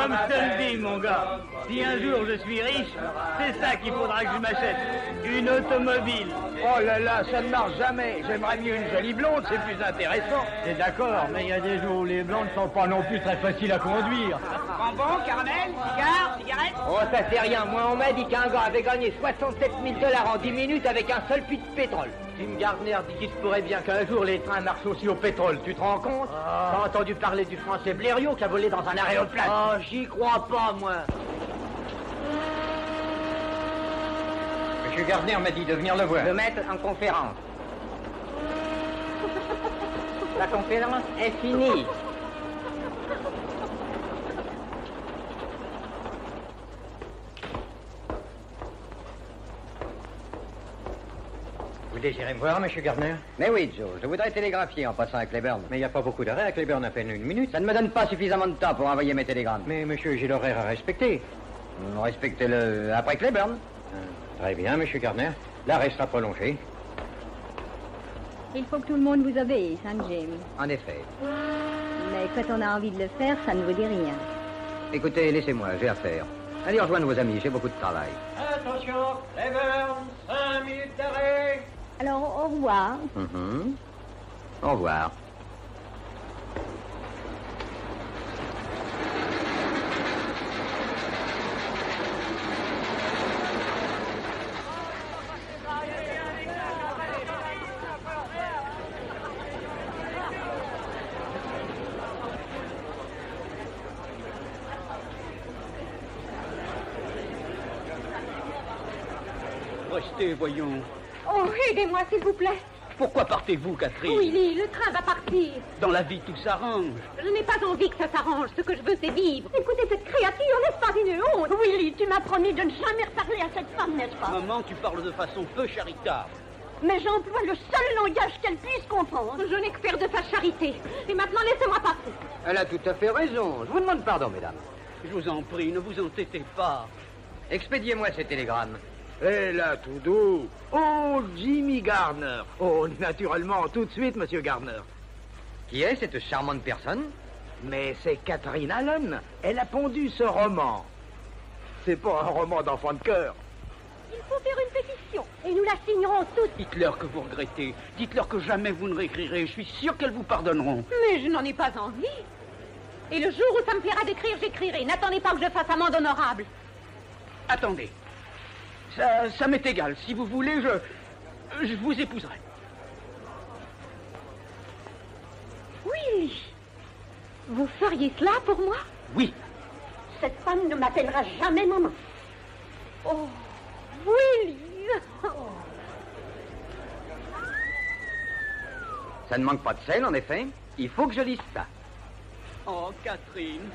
Comme je te le dis, mon gars, si un jour je suis riche, c'est ça qu'il faudra que je m'achète. Une automobile. Oh là là, ça ne marche jamais. J'aimerais mieux une jolie blonde, c'est plus intéressant. C'est d'accord, mais il y a des jours où les blondes ne sont pas non plus très faciles à conduire. Bonbon, caramel, cigare, cigarette. Oh, ça c'est rien. Moi, on m'a dit qu'un gars avait gagné 67 000 $ en 10 minutes avec un seul puits de pétrole. Tim Gardner dit qu'il se pourrait bien qu'un jour les trains marchent aussi au pétrole. Tu te rends compte? T'as entendu parler du français Blériot qui a volé dans un aéroplane? Oh, j'y crois pas, moi. Monsieur Gardner m'a dit de venir le voir. Le mettre en conférence. La conférence est finie. Vous désirez me voir, monsieur Gardner? Mais oui, Joe, je voudrais télégraphier en passant à Cleburne. Mais il n'y a pas beaucoup d'arrêts à Cleburne, à peine une minute. Ça ne me donne pas suffisamment de temps pour envoyer mes télégrammes. Mais monsieur, j'ai l'horaire à respecter. Respectez-le après Cleburne. Très bien, monsieur Gardner. L'arrêt sera prolongé. Il faut que tout le monde vous obéisse, hein, Jim. En effet. Mais quand on a envie de le faire, ça ne vous dit rien. Écoutez, laissez-moi, j'ai affaire. Allez rejoindre vos amis, j'ai beaucoup de travail. Attention, Cleburne, 5 minutes d'arrêt. Alors, au revoir. Au revoir. Restez, voyons. Oh, aidez-moi, s'il vous plaît. Pourquoi partez-vous, Catherine? Willy, le train va partir. Dans la vie, tout s'arrange. Je n'ai pas envie que ça s'arrange. Ce que je veux, c'est vivre. Écoutez, cette créature, n'est-ce pas une honte? Willy, tu m'as promis de ne jamais reparler à cette femme, n'est-ce pas? Maman, tu parles de façon peu charitable. Mais j'emploie le seul langage qu'elle puisse comprendre. Je n'ai que faire de sa charité. Et maintenant, laissez-moi passer. Elle a tout à fait raison. Je vous demande pardon, mesdames. Je vous en prie, ne vous entêtez pas. Expédiez-moi ces télégrammes. Eh là, tout doux. Oh, Jimmy Gardner. Oh, naturellement, tout de suite, monsieur Gardner. Qui est cette charmante personne? Mais c'est Catherine Allen. Elle a pondu ce roman. C'est pas un roman d'enfant de cœur. Il faut faire une pétition. Et nous la signerons toutes. Dites-leur que vous regrettez. Dites-leur que jamais vous ne réécrirez. Je suis sûr qu'elles vous pardonneront. Mais je n'en ai pas envie. Et le jour où ça me plaira d'écrire, j'écrirai. N'attendez pas que je fasse amende honorable. Attendez. Ça m'est égal. Si vous voulez, je vous épouserai. Oui. Vous feriez cela pour moi? Oui. Cette femme ne m'appellera jamais maman. Oh, Willy. Ça ne manque pas de sel, en effet. Il faut que je lise ça. Oh, Catherine.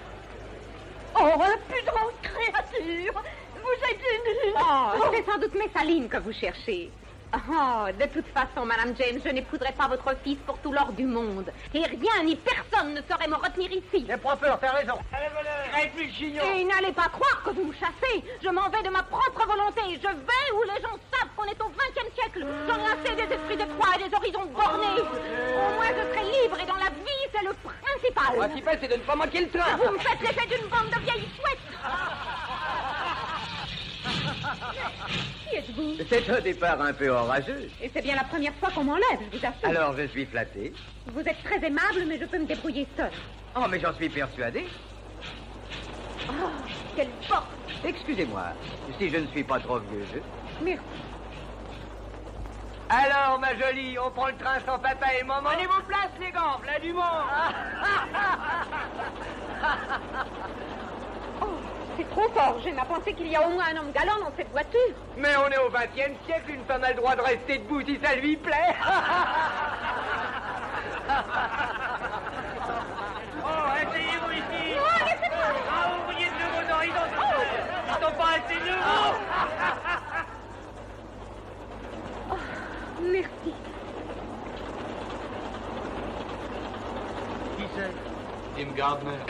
Oh, impudente créature. Vous êtes une... Oh, c'est sans doute Messaline que vous cherchez. Oh, de toute façon, Madame James, je n'épouserai pas votre fils pour tout l'or du monde. Et rien ni personne ne saurait me retenir ici. J'ai pas peur, t'as raison. Et n'allez pas croire que vous me chassez. Je m'en vais de ma propre volonté. Je vais où les gens savent qu'on est au XXe siècle. J'en ai assez des esprits de croix et des horizons bornés. Au moins, je serai libre et dans la vie, c'est le principal. Le principal, c'est de ne pas manquer le train. Vous me faites l'effet d'une bande de vieilles chouettes. Qui êtes-vous? C'est un départ un peu orageux. Et c'est bien la première fois qu'on m'enlève, je vous assure. Alors, je suis flatté. Vous êtes très aimable, mais je peux me débrouiller seule. Oh, mais j'en suis persuadé. Oh, quelle porte! Excusez-moi, si je ne suis pas trop vieux jeu. Merci. Alors, ma jolie, on prend le train sans papa et maman. Prenez vos places, les gants, plein du monde. Oh, c'est trop fort. J'aime à penser qu'il y a au moins un homme galant dans cette voiture. Mais on est au XXe siècle, une femme a le droit de rester debout si ça lui plaît. Oh, asseyez-vous ici. Oh, laissez-moi. Ah, ouvriers de nouveaux horizons. Ils sont pas assez nouveaux. Oh, merci. Qui c'est? Tim Gardner.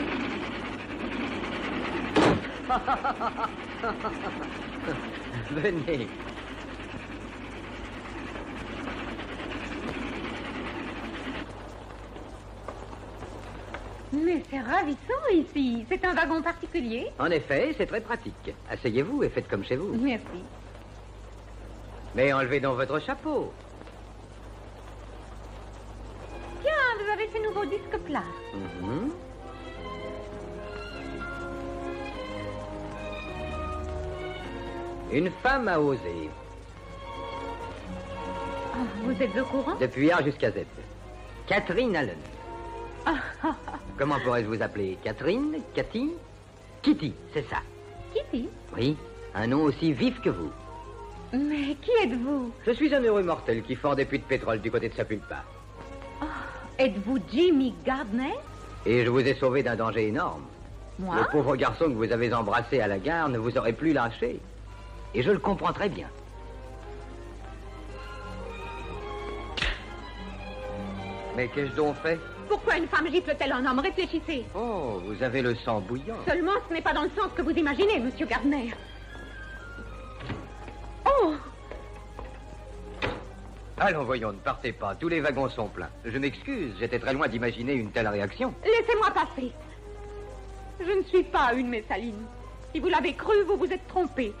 Venez. Merci. Mais c'est ravissant ici. C'est un wagon particulier. En effet, c'est très pratique. Asseyez-vous et faites comme chez vous. Merci. Mais enlevez donc votre chapeau. Tiens, vous avez ce nouveau disque plat. Mhm. Une femme a osé. Ah, vous êtes au courant? Depuis A jusqu'à Z. Catherine Allen. Comment pourrais-je vous appeler? Catherine? Cathy? Kitty, c'est ça. Kitty? Oui, un nom aussi vif que vous. Mais qui êtes-vous? Je suis un heureux mortel qui ford des puits de pétrole du côté de Sapulpa. Êtes-vous Jimmy Gardner? Et je vous ai sauvé d'un danger énorme. Moi? Le pauvre garçon que vous avez embrassé à la gare ne vous aurait plus lâché. Et je le comprends très bien. Mais qu'ai-je donc fait? Pourquoi une femme gifle-t-elle un homme? Réfléchissez. Oh, vous avez le sang bouillant. Seulement, ce n'est pas dans le sens que vous imaginez, monsieur Gardner. Oh! Allons, voyons, ne partez pas. Tous les wagons sont pleins. Je m'excuse, j'étais très loin d'imaginer une telle réaction. Laissez-moi passer. Je ne suis pas une Messaline. Si vous l'avez cru, vous vous êtes trompé.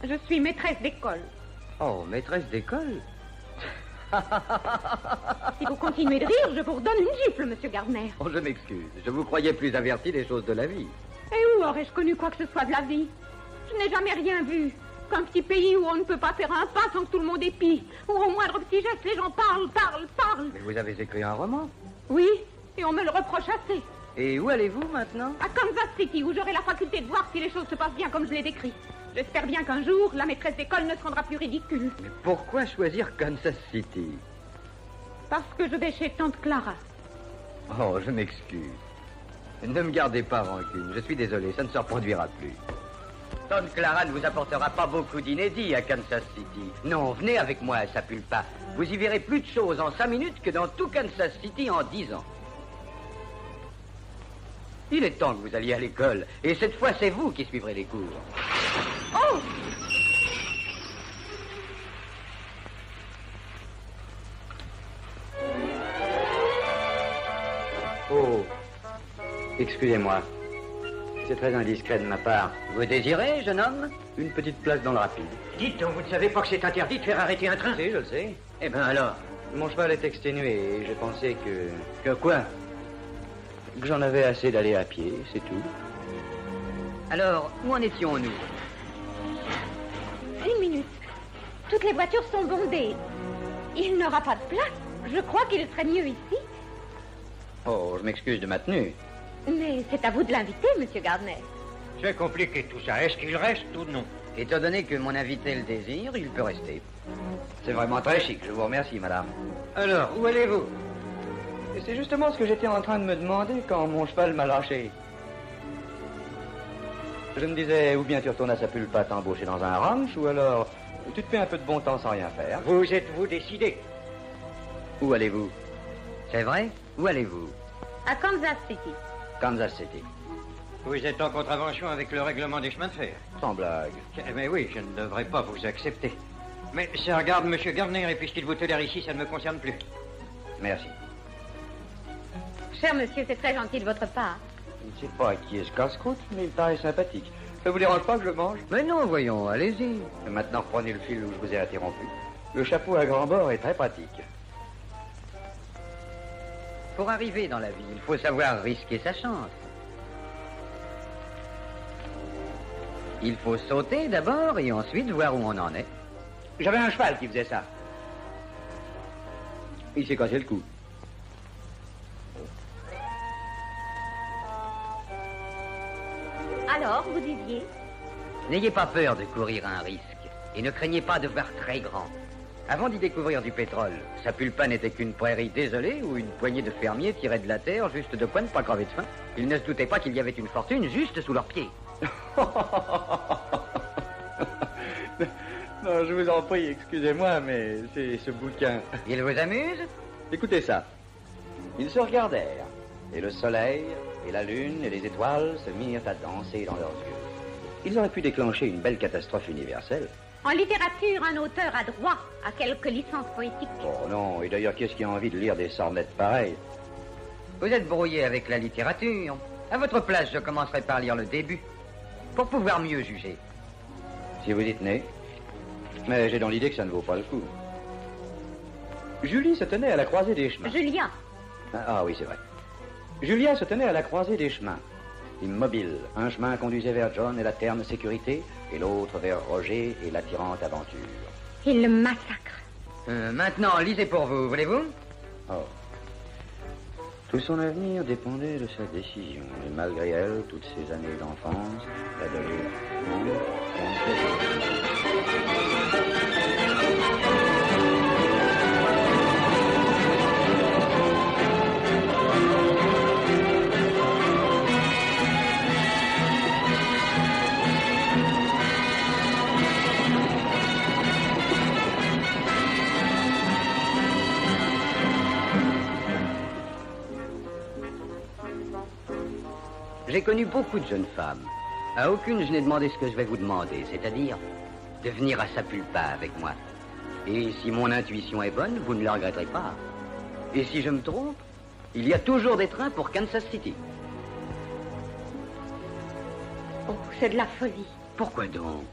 Je suis maîtresse d'école. Oh, maîtresse d'école? Si vous continuez de rire, je vous redonne une gifle, monsieur Gardner. Oh, je m'excuse. Je vous croyais plus averti des choses de la vie. Et où aurais-je connu quoi que ce soit de la vie? Je n'ai jamais rien vu. Qu'un petit pays où on ne peut pas faire un pas sans que tout le monde épie. Où au moindre petit geste, les gens parlent. Mais vous avez écrit un roman? Oui, et on me le reproche assez. Et où allez-vous maintenant? À Kansas City, où j'aurai la faculté de voir si les choses se passent bien comme je l'ai décrit. J'espère bien qu'un jour, la maîtresse d'école ne se rendra plus ridicule. Mais pourquoi choisir Kansas City? Parce que je vais chez tante Clara. Oh, je m'excuse. Ne me gardez pas rancune. Je suis désolé, ça ne se reproduira plus. Tante Clara ne vous apportera pas beaucoup d'inédits à Kansas City. Non, venez avec moi à Sapulpa. Vous y verrez plus de choses en 5 minutes que dans tout Kansas City en 10 ans. Il est temps que vous alliez à l'école. Et cette fois, c'est vous qui suivrez les cours. Oh! Oh, excusez-moi. C'est très indiscret de ma part. Vous désirez, jeune homme? Une petite place dans le rapide. Dites donc, vous ne savez pas que c'est interdit de faire arrêter un train? Si, je le sais. Eh bien alors? Mon cheval est exténué et j'ai pensé que quoi? que j'en avais assez d'aller à pied, c'est tout. Alors, où en étions-nous? Une minute. Toutes les voitures sont bondées. Il n'aura pas de place. Je crois qu'il serait mieux ici. Oh, je m'excuse de ma tenue. Mais c'est à vous de l'inviter, monsieur Gardner. C'est compliqué tout ça. Est-ce qu'il reste ou non? Étant donné que mon invité le désire, il peut rester. C'est vraiment très chic, je vous remercie, madame. Alors, où allez-vous? Et c'est justement ce que j'étais en train de me demander quand mon cheval m'a lâché. Je me disais, ou bien tu retournes à Sapulpa t'embaucher dans un ranch, ou alors tu te fais un peu de bon temps sans rien faire. Vous êtes-vous décidé? Où allez-vous? C'est vrai? Où allez-vous? À Kansas City. Kansas City. Vous êtes en contravention avec le règlement des chemins de fer. Sans blague. Mais oui, je ne devrais pas vous accepter. Mais ça regarde monsieur Gardner, et puisqu'il vous tolère ici, ça ne me concerne plus. Merci. Cher monsieur, c'est très gentil de votre part. Je ne sais pas qui est ce casse-croûte, mais il paraît sympathique. Ça vous dérange pas que je le mange? Mais non, voyons, allez-y. Et maintenant, reprenez le fil où je vous ai interrompu. Le chapeau à grand bord est très pratique. Pour arriver dans la vie, il faut savoir risquer sa chance. Il faut sauter d'abord et ensuite voir où on en est. J'avais un cheval qui faisait ça. Il s'est cassé le cou. Alors, vous disiez? N'ayez pas peur de courir un risque et ne craignez pas de voir très grand. Avant d'y découvrir du pétrole, Sapulpa n'était qu'une prairie désolée où une poignée de fermiers tirait de la terre juste de quoi ne pas crever de faim. Ils ne se doutaient pas qu'il y avait une fortune juste sous leurs pieds. Non, je vous en prie, excusez-moi, mais c'est ce bouquin. Il vous amuse? Écoutez ça. Ils se regardèrent, et le soleil, et la lune, et les étoiles se mirent à danser dans leurs yeux. Ils auraient pu déclencher une belle catastrophe universelle. En littérature, un auteur a droit à quelques licences poétiques. Oh non, et d'ailleurs, qu'est-ce qui a envie de lire des sornettes pareilles? Vous êtes brouillé avec la littérature. À votre place, je commencerai par lire le début, pour pouvoir mieux juger. Si vous y tenez. Mais j'ai dans l'idée que ça ne vaut pas le coup. Julie se tenait à la croisée des chemins. Julia. Ah oui, c'est vrai. Julia se tenait à la croisée des chemins. Immobile. Un chemin conduisait vers John et la terne sécurité, et l'autre vers Roger et l'attirante aventure. Il le massacre. Maintenant, lisez pour vous, voulez-vous? Oh. Tout son avenir dépendait de sa décision, et malgré elle, toutes ces années d'enfance, d'adolescence, J'ai connu beaucoup de jeunes femmes. À aucune, je n'ai demandé ce que je vais vous demander, c'est-à-dire de venir à Sapulpa avec moi. Et si mon intuition est bonne, vous ne le regretterez pas. Et si je me trompe, il y a toujours des trains pour Kansas City. Oh, c'est de la folie. Pourquoi donc?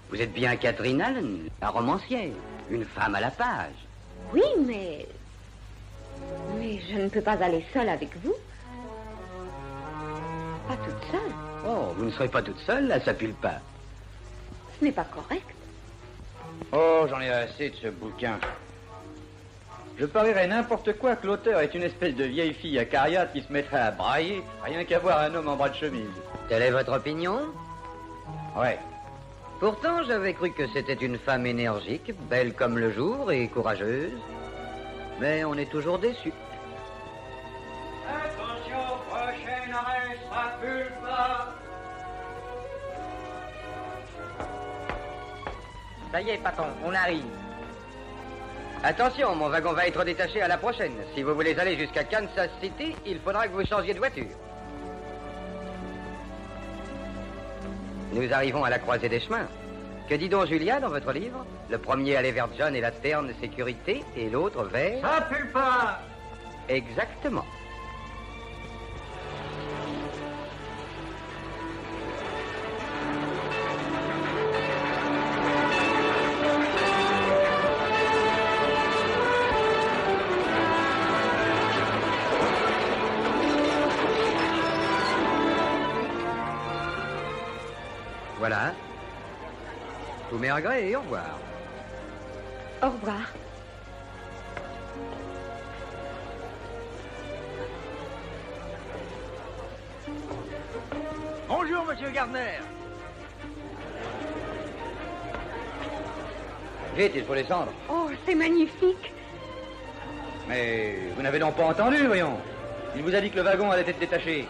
Vous êtes bien Catherine Allen, la romancière, une femme à la page. Oui, mais je ne peux pas aller seule avec vous. Pas toute seule. Oh, vous ne serez pas toute seule à Sapulpa. Ce n'est pas correct. Oh, j'en ai assez de ce bouquin. Je parierais n'importe quoi que l'auteur est une espèce de vieille fille acariate qui se mettrait à brailler, rien qu'à voir un homme en bras de chemise. Telle est votre opinion? Ouais. Pourtant, j'avais cru que c'était une femme énergique, belle comme le jour et courageuse. Mais on est toujours déçu. Attention, prochain arrêt, Sapulpa. Ça y est, patron, on arrive. Attention, mon wagon va être détaché à la prochaine. Si vous voulez aller jusqu'à Kansas City, il faudra que vous changiez de voiture. Nous arrivons à la croisée des chemins. Que dit donc Julia dans votre livre? Le premier allait vers John et la terne sécurité, et l'autre vers... Sapulpa. Exactement. Voilà. Tous mes regrets et au revoir. Au revoir. Bonjour, monsieur Gardner. Vite, il faut descendre. Oh, c'est magnifique. Mais vous n'avez donc pas entendu, voyons. Il vous a dit que le wagon allait être détaché.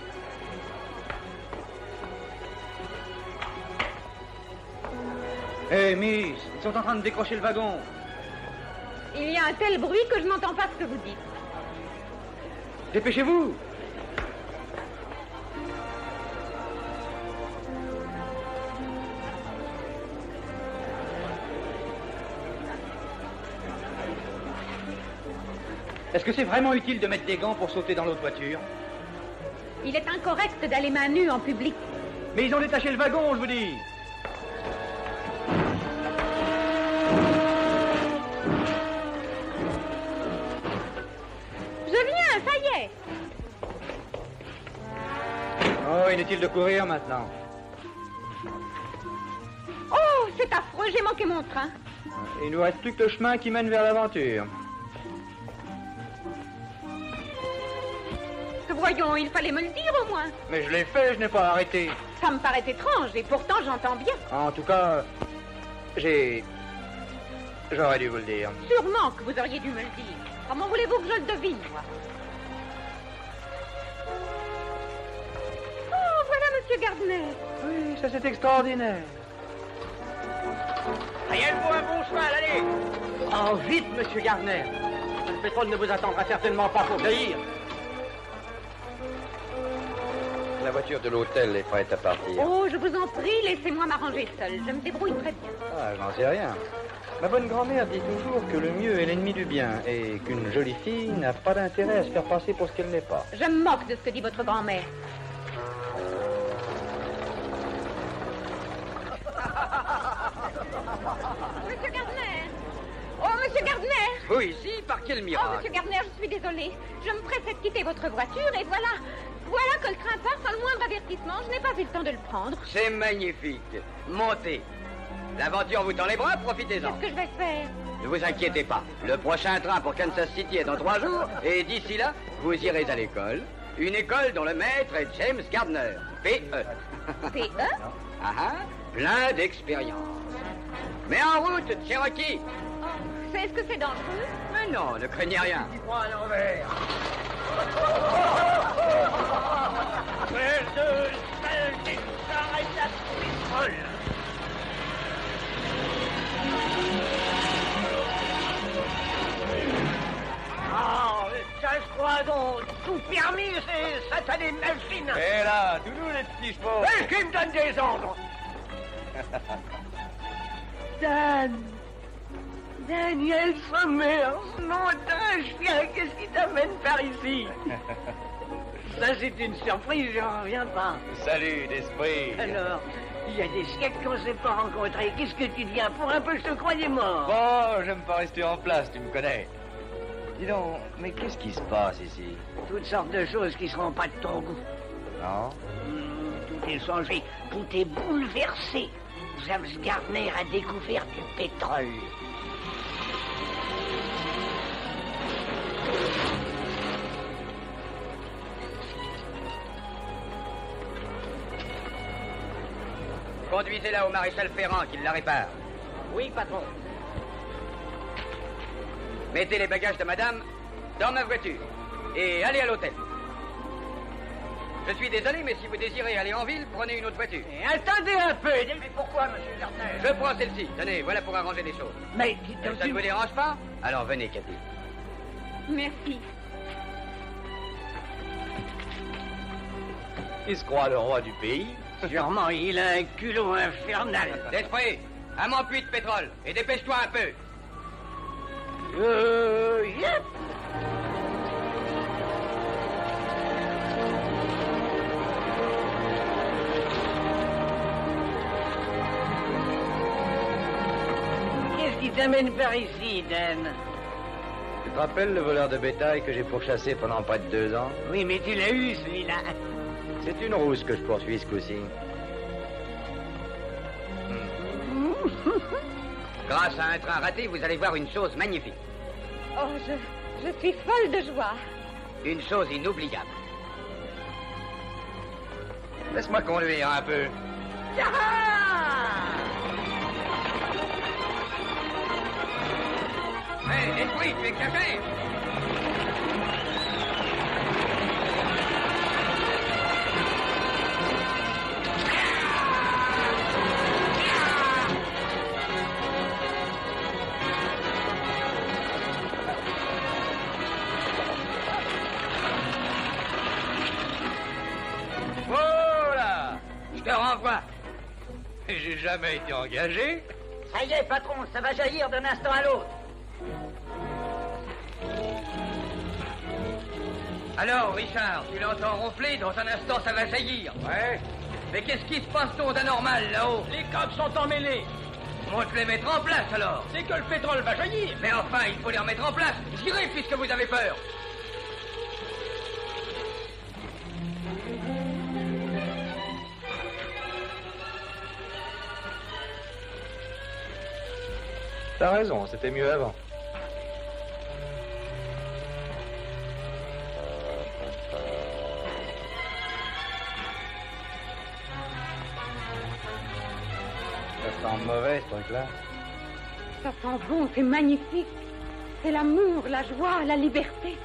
Hé, Miss, ils sont en train de décrocher le wagon. Il y a un tel bruit que je n'entends pas ce que vous dites. Dépêchez-vous. Est-ce que c'est vraiment utile de mettre des gants pour sauter dans l'autre voiture? Il est incorrect d'aller main nue en public. Mais ils ont détaché le wagon, je vous dis. Je viens, ça y est. Oh, inutile de courir maintenant. Oh, c'est affreux, j'ai manqué mon train. Il nous reste plus que le chemin qui mène vers l'aventure. Voyons, il fallait me le dire au moins. Mais je l'ai fait, je n'ai pas arrêté. Ça me paraît étrange et pourtant j'entends bien. En tout cas, j'aurais dû vous le dire. Sûrement que vous auriez dû me le dire. Comment voulez-vous que je le devine, moi? Oh, voilà Monsieur Gardner. Oui, ça c'est extraordinaire. Rien ne vaut un bon cheval, allez. Oh, vite, monsieur Gardner. Le pétrole ne vous attendra certainement pas pour cueillir. La voiture de l'hôtel est prête à partir. Oh, je vous en prie, laissez-moi m'arranger seule. Je me débrouille très bien. Ah, je n'en sais rien. Ma bonne grand-mère dit toujours que le mieux est l'ennemi du bien et qu'une jolie fille n'a pas d'intérêt à se faire passer pour ce qu'elle n'est pas. Je me moque de ce que dit votre grand-mère. Monsieur Gardner! Oh, Monsieur Gardner! Vous ici, par quel Oh, miracle? Monsieur Gardner, je suis désolée. Je me pressais de quitter votre voiture et voilà. Voilà que le train part sans le moindre avertissement. Je n'ai pas eu le temps de le prendre. C'est magnifique. Montez. L'aventure vous tend les bras, profitez-en. Qu'est-ce que je vais faire? Ne vous inquiétez pas. Le prochain train pour Kansas City est dans 3 jours. Et d'ici là, vous irez à l'école. Une école dont le maître est James Gardner. P.E. P.E.? Ah ah, plein d'expérience. Mais en route, Cherokee. Oh, est-ce que c'est dangereux? Mais non, ne craignez rien. Ah, ça se croit donc tout permis, ces satanées machines. Et là, tous nous les petits chevaux. Et qui me donne des ordres? Daniel Sommer, nom d'un chien, qu'est-ce qui t'amène par ici? Ça, c'est une surprise, j'en reviens pas. Salut d'esprit. Alors, il y a des siècles qu'on ne s'est pas rencontrés. Qu'est-ce que tu deviens? Pour un peu, je te croyais mort. Bon, j'aime pas rester en place, tu me connais. Dis donc, mais qu'est-ce qui se passe ici? Toutes sortes de choses qui seront pas de ton goût. Non? Tout est changé, tout est bouleversé. James Gardner a découvert du pétrole. Conduisez-la au maréchal Ferrand, qu'il la répare. Oui, patron. Mettez les bagages de madame dans ma voiture. Et allez à l'hôtel. Je suis désolé, mais si vous désirez aller en ville, prenez une autre voiture. Et attendez un peu. Mais pourquoi, monsieur Gardner? Je prends celle-ci. Tenez, voilà pour arranger les choses. Mais dites donc, Ça ne vous dérange pas? Alors venez, Cathy. Merci. Il se croit le roi du pays. sûrement, il a un culot infernal. D'esprit, un mon puits de pétrole. Et dépêche-toi un peu. Yep. Qu'est-ce qui t'amène par ici, Dan? Tu te rappelles le voleur de bétail que j'ai pourchassé pendant près de 2 ans? Oui, mais tu l'as eu, celui-là. C'est une rousse que je poursuis ce coup-ci. Grâce à un train raté, vous allez voir une chose magnifique. Oh, je suis folle de joie. Une chose inoubliable. Laisse-moi conduire un peu. Hé, esprit, tu es caché. Voilà! Je te renvoie. J'ai jamais été engagé. Ça y est, patron, ça va jaillir d'un instant à l'autre. Alors, Richard, tu l'entends ronfler, dans un instant ça va jaillir. Ouais. Mais qu'est-ce qui se passe donc d'anormal là-haut? Les câbles sont emmêlés. On te les mettre en place alors. C'est que le pétrole va jaillir. Mais enfin, il faut les remettre en place. Tirez puisque vous avez peur. T'as raison, c'était mieux avant. Ça sent mauvais, ce truc-là. Ça sent bon, c'est magnifique. C'est l'amour, la joie, la liberté.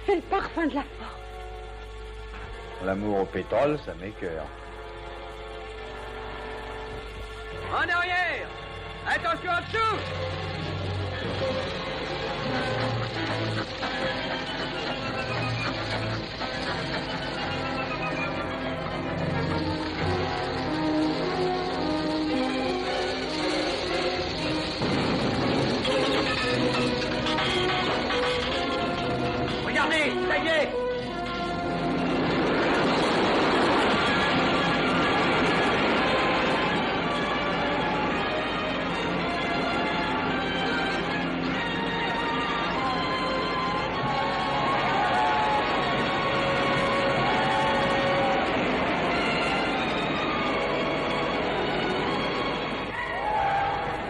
C'est le parfum de la force. L'amour au pétrole, ça m'écoeure. En arrière. Attention en dessous. Allez, ça y est.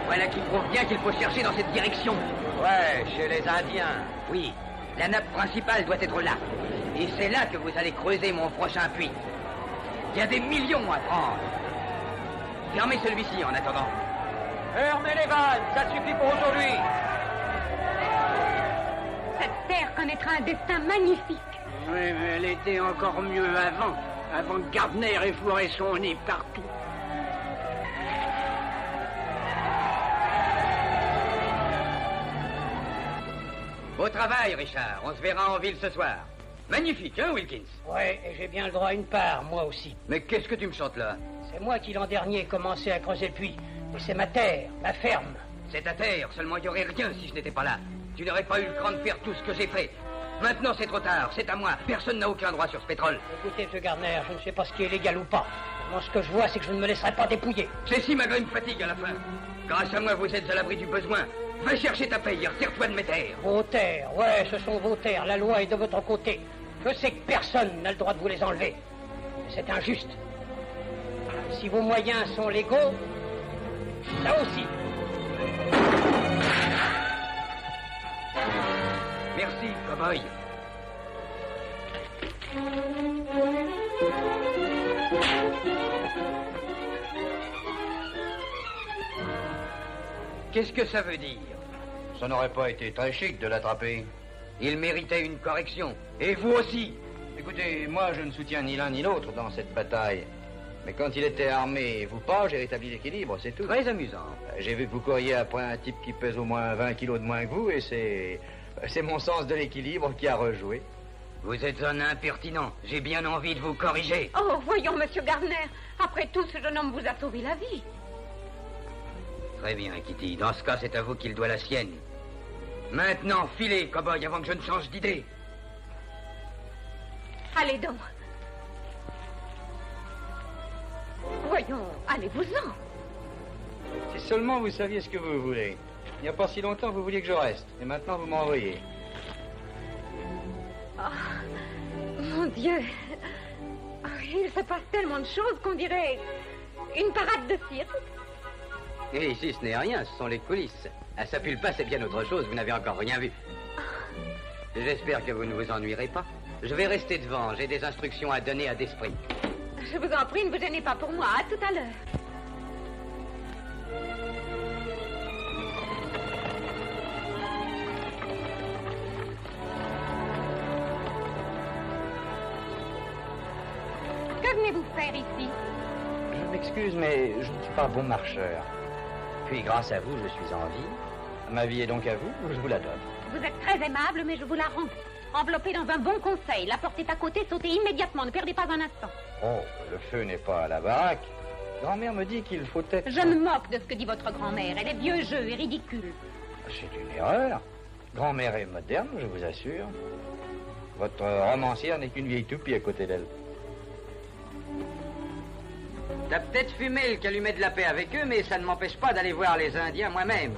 Voilà qui prouve bien qu'il faut chercher dans cette direction. Ouais, chez les Indiens. Oui, la nappe principale doit être là. Et c'est là que vous allez creuser mon prochain puits. Il y a des millions à prendre. Fermez celui-ci en attendant. Fermez les vannes, ça suffit pour aujourd'hui. Cette terre connaîtra un destin magnifique. Oui, mais elle était encore mieux avant que Gardner ait foiré son nez partout. Beau travail, Richard. On se verra en ville ce soir. Magnifique, hein, Wilkins? Ouais, et j'ai bien le droit à une part, moi aussi. Mais qu'est-ce que tu me chantes là? C'est moi qui l'an dernier ai commencé à creuser le puits. Et c'est ma terre, ma ferme. C'est ta terre, seulement il n'y aurait rien si je n'étais pas là. Tu n'aurais pas eu le cran de faire tout ce que j'ai fait. Maintenant, c'est trop tard, c'est à moi. Personne n'a aucun droit sur ce pétrole. Écoutez, M. Gardner, je ne sais pas ce qui est légal ou pas. Moi, ce que je vois, c'est que je ne me laisserai pas dépouiller. C'est si ma me fatigue à la fin. Grâce à moi, vous êtes à l'abri du besoin. Va chercher ta paye, retire-toi de mes terres. Vos terres, ouais, ce sont vos terres. La loi est de votre côté. Je sais que personne n'a le droit de vous les enlever. C'est injuste. Si vos moyens sont légaux, là aussi. Merci, cow-boy. Qu'est-ce que ça veut dire? Ça n'aurait pas été très chic de l'attraper. Il méritait une correction. Et vous aussi. Écoutez, moi je ne soutiens ni l'un ni l'autre dans cette bataille. Mais quand il était armé et vous pas, j'ai rétabli l'équilibre, c'est tout. Très amusant. J'ai vu que vous couriez après un type qui pèse au moins 20 kilos de moins que vous et c'est mon sens de l'équilibre qui a rejoué. Vous êtes un impertinent. J'ai bien envie de vous corriger. Oh, voyons, Monsieur Gardner. Après tout, ce jeune homme vous a sauvé la vie. Très bien, Kitty. Dans ce cas, c'est à vous qu'il doit la sienne. Maintenant, filez, cow-boy, avant que je ne change d'idée. Allez donc. Voyons, allez-vous-en. Si seulement vous saviez ce que vous voulez. Il n'y a pas si longtemps, vous vouliez que je reste. Et maintenant, vous m'envoyez. Oh, mon Dieu. Oh, il se passe tellement de choses qu'on dirait une parade de cirque. Et ici, ce n'est rien, ce sont les coulisses. À Sapulpa, c'est bien autre chose, vous n'avez encore rien vu. J'espère que vous ne vous ennuierez pas. Je vais rester devant, j'ai des instructions à donner à Desprez. Je vous en prie, ne vous gênez pas pour moi. À tout à l'heure. Que venez-vous faire ici? Je m'excuse, mais je ne suis pas bon marcheur. Puis, grâce à vous, je suis en vie. Ma vie est donc à vous, je vous la donne. Vous êtes très aimable, mais je vous la rends. Enveloppée dans un bon conseil, la porte est à côté, sautez immédiatement, ne perdez pas un instant. Oh, le feu n'est pas à la baraque. Grand-mère me dit qu'il faut être... Je me moque de ce que dit votre grand-mère. Elle est vieux jeu et ridicule. C'est une erreur. Grand-mère est moderne, je vous assure. Votre romancière n'est qu'une vieille toupie à côté d'elle. T'as peut-être fumé le calumet de la paix avec eux, mais ça ne m'empêche pas d'aller voir les Indiens moi-même.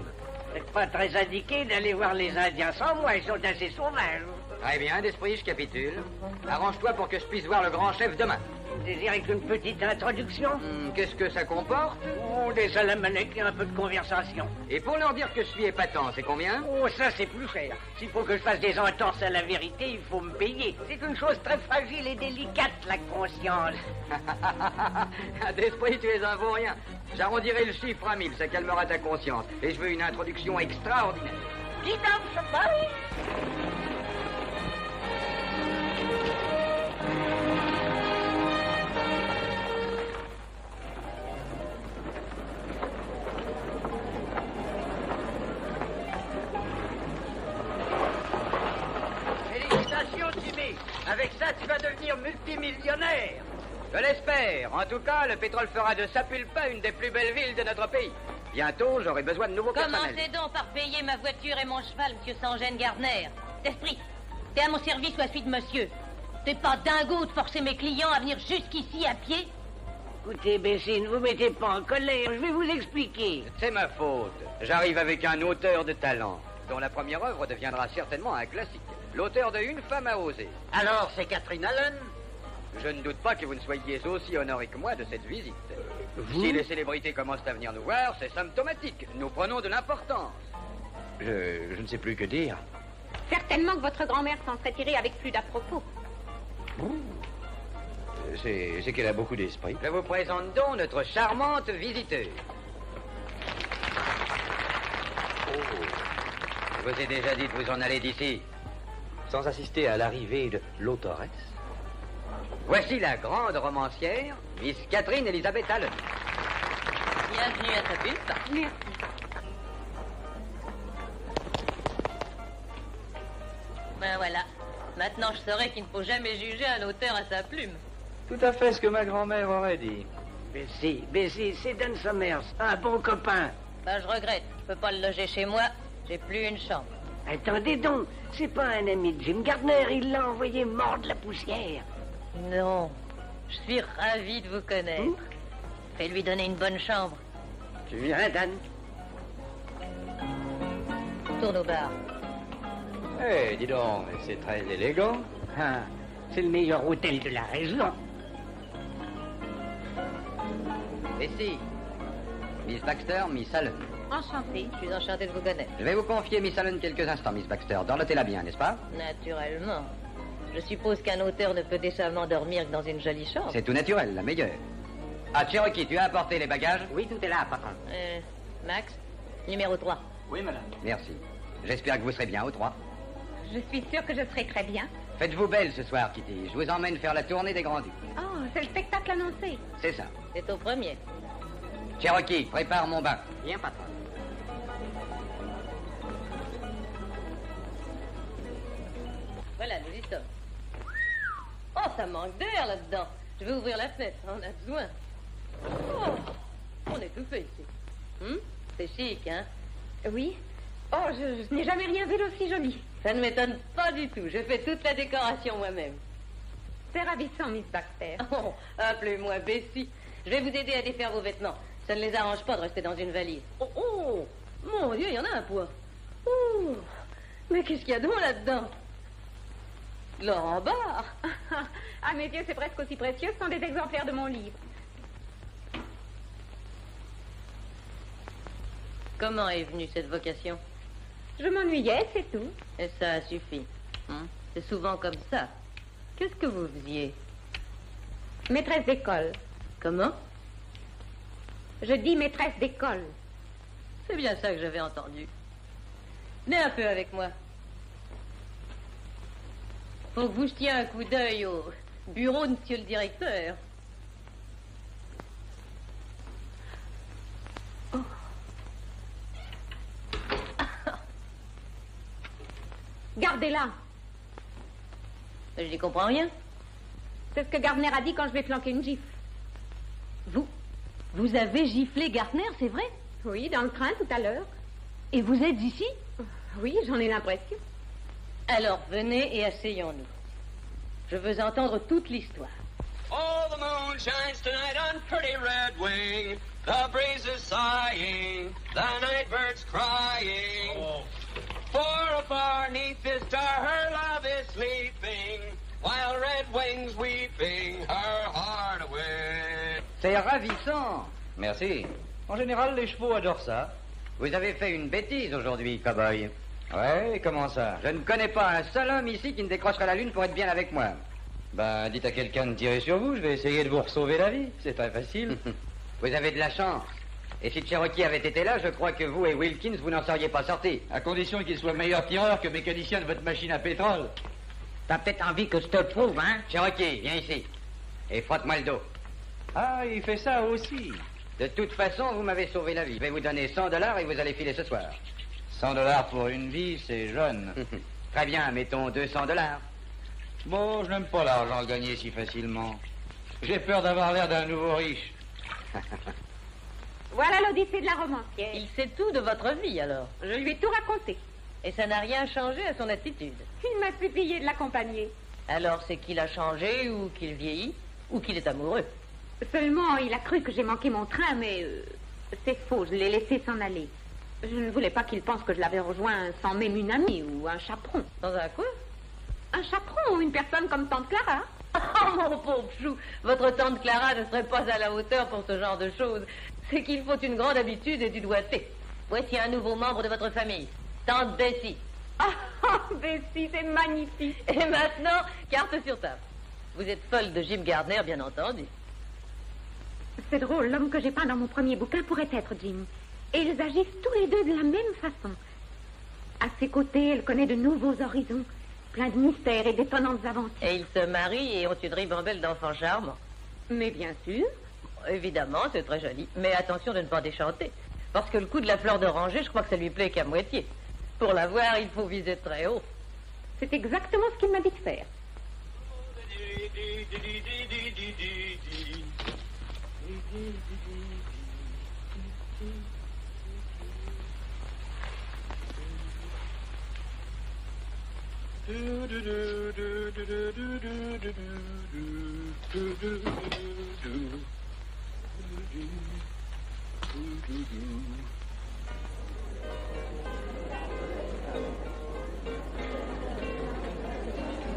C'est pas très indiqué d'aller voir les Indiens sans moi, ils sont assez sauvages. Très bien, d'esprit, je capitule. Arrange-toi pour que je puisse voir le grand chef demain. Désirez qu'une petite introduction? Qu'est-ce que ça comporte? Oh, des salamanèques et un peu de conversation. Et pour leur dire que je suis épatant, c'est combien? Oh, ça, c'est plus cher. S'il faut que je fasse des entorses à la vérité, il faut me payer. C'est une chose très fragile et délicate, la conscience. D'esprit, tu es un vaurien. J'arrondirai le chiffre à 1000, ça calmera ta conscience. Et je veux une introduction extraordinaire. Dis donc, somebody. Félicitations, Jimmy. Avec ça, tu vas devenir multimillionnaire. Je l'espère. En tout cas, le pétrole fera de Sapulpa une des plus belles villes de notre pays. Bientôt, j'aurai besoin de nouveaux personnels. Commencez donc par payer ma voiture et mon cheval, monsieur Sangène Gardner. D'esprit, T'es à mon service ou à celui de monsieur? T'es pas dingo de forcer mes clients à venir jusqu'ici à pied? Écoutez, Bessie, ne vous mettez pas en colère, je vais vous expliquer. C'est ma faute. J'arrive avec un auteur de talent, dont la première œuvre deviendra certainement un classique. L'auteur de Une femme a osé. Alors, c'est Catherine Allen? Je ne doute pas que vous ne soyez aussi honoré que moi de cette visite. Vous? Si les célébrités commencent à venir nous voir, c'est symptomatique. Nous prenons de l'importance. Je ne sais plus que dire. Certainement que votre grand-mère s'en serait tirée avec plus d'à-propos. C'est qu'elle a beaucoup d'esprit. Je vous présente donc notre charmante visiteuse. Je vous ai déjà dit de vous en aller d'ici. Sans assister à l'arrivée de l'autoresse. Voici la grande romancière, Miss Catherine Elizabeth Allen. Bienvenue à ta pulpe. Merci. Ben voilà. Maintenant, je saurais qu'il ne faut jamais juger un auteur à sa plume. Tout à fait ce que ma grand-mère aurait dit. Bessie, c'est Dan Somers, un bon copain. Ben, je regrette. Je peux pas le loger chez moi. J'ai plus une chambre. Attendez donc, c'est pas un ami de Jim Gardner, il l'a envoyé mordre la poussière. Non. Je suis ravie de vous connaître. Fais lui donner une bonne chambre. Tu viens, Dan? Tourne au bar. Eh, dis donc, c'est très élégant. Ah, c'est le meilleur hôtel de la région. Et si, Miss Baxter, Miss Allen. Enchantée. Je suis enchantée de vous connaître. Je vais vous confier Miss Allen quelques instants, Miss Baxter. Dorlotez-la bien, n'est-ce pas? Naturellement. Je suppose qu'un auteur ne peut décemment dormir que dans une jolie chambre. C'est tout naturel, la meilleure. Ah, Cherokee, tu as apporté les bagages? Oui, tout est là, patron. Max, numéro 3. Oui, madame. Merci. J'espère que vous serez bien au 3. Je suis sûre que je serai très bien. Faites-vous belle ce soir, Kitty. Je vous emmène faire la tournée des Grands-Ducs. Oh, c'est le spectacle annoncé. C'est ça. C'est au premier. Cherokee, prépare mon bain. Bien, patron. Voilà, nous y sommes. Oh, ça manque d'air là-dedans. Je vais ouvrir la fenêtre, on a besoin. Oh, on est tout fait ici. C'est chic, hein? Oui. Oh, je n'ai jamais rien vu d'aussi joli. Ça ne m'étonne pas du tout. Je fais toute la décoration moi-même. C'est ravissant, Miss Baxter. Oh, appelez-moi Bessie. Je vais vous aider à défaire vos vêtements. Ça ne les arrange pas de rester dans une valise. Oh, mon Dieu, il y en a un poids. Oh, mais qu'est-ce qu'il y a donc là-dedans? Laurent Barre. À mes yeux, c'est presque aussi précieux. Ce sont des exemplaires de mon livre. Comment est venue cette vocation? Je m'ennuyais, c'est tout. Et ça suffit. C'est souvent comme ça. Qu'est-ce que vous faisiez? Maîtresse d'école. Comment? Je dis maîtresse d'école. C'est bien ça que j'avais entendu. Venez un peu avec moi. Faut que vous jetiez un coup d'œil au bureau de monsieur le directeur. Oh. Gardez-la. Je n'y comprends rien. C'est ce que Gardner a dit quand je vais flanquer une gifle. Vous avez giflé Gardner, c'est vrai? Oui, dans le train tout à l'heure. Et vous êtes ici? Oui, j'en ai l'impression. Alors, venez et asseyons-nous. Je veux entendre toute l'histoire. Oh, the moon shines tonight on pretty Red Wing. The breeze is sighing, the night bird's crying. Oh. For afar 'neath this star her love is sleeping, while Red Wing's weeping her heart away. C'est ravissant. Merci. En général, les chevaux adorent ça. Vous avez fait une bêtise aujourd'hui, cow-boy. Ouais, comment ça? Je ne connais pas un seul homme ici qui ne décrocherait la lune pour être bien avec moi. Ben, dites à quelqu'un de tirer sur vous, je vais essayer de vous sauver la vie. C'est très facile. Vous avez de la chance. Et si Cherokee avait été là, je crois que vous et Wilkins, vous n'en seriez pas sortis. À condition qu'il soit meilleur tireur que mécanicien de votre machine à pétrole. T'as peut-être envie que je te prouve, hein? Cherokee, viens ici. Et frotte-moi le dos. Ah, il fait ça aussi. De toute façon, vous m'avez sauvé la vie. Je vais vous donner $100 et vous allez filer ce soir. $100 pour une vie, c'est jeune. Très bien, mettons $200. Bon, je n'aime pas l'argent gagné si facilement. J'ai peur d'avoir l'air d'un nouveau riche. Voilà l'Odyssée de la romancière. Il sait tout de votre vie, alors. Je lui ai tout raconté. Et ça n'a rien changé à son attitude. Il m'a supplié de l'accompagner. Alors c'est qu'il a changé, ou qu'il vieillit, ou qu'il est amoureux. Seulement, il a cru que j'ai manqué mon train, mais c'est faux, je l'ai laissé s'en aller. Je ne voulais pas qu'il pense que je l'avais rejoint sans même une amie ou un chaperon. Dans un quoi? Un chaperon ou une personne comme tante Clara. Oh, mon pauvre chou, votre tante Clara ne serait pas à la hauteur pour ce genre de choses. C'est qu'il faut une grande habitude et du doigté. Voici un nouveau membre de votre famille, tante Bessie. Ah, Bessie, c'est magnifique. Et maintenant, carte sur table. Vous êtes folle de Jim Gardner, bien entendu. C'est drôle, l'homme que j'ai peint dans mon premier bouquin pourrait être Jim. Et ils agissent tous les deux de la même façon. À ses côtés, elle connaît de nouveaux horizons, plein de mystères et d'étonnantes aventures. Et ils se marient et ont une ribambelle d'enfants charmants. Mais bien sûr. Évidemment, c'est très joli. Mais attention de ne pas déchanter. Parce que le coup de la fleur d'oranger, je crois que ça lui plaît qu'à moitié. Pour la voir, il faut viser très haut. C'est exactement ce qu'il m'a dit de faire.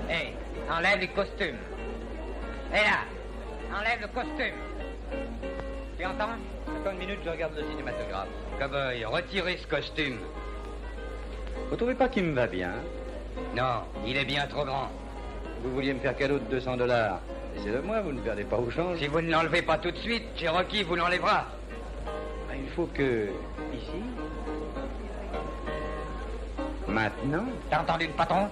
Hé, enlève les costumes. Hé là, enlève le costume. Tu entends? Attends une minute, je regarde le cinématographe. Cowboy, retirez ce costume. Vous trouvez pas qu'il me va bien? Non, il est bien trop grand. Vous vouliez me faire cadeau de $200. Laissez-le moi, vous ne perdez pas au change. Si vous ne l'enlevez pas tout de suite, Cherokee vous l'enlèvera. Il faut que... Ici? Maintenant? T'as entendu le patron?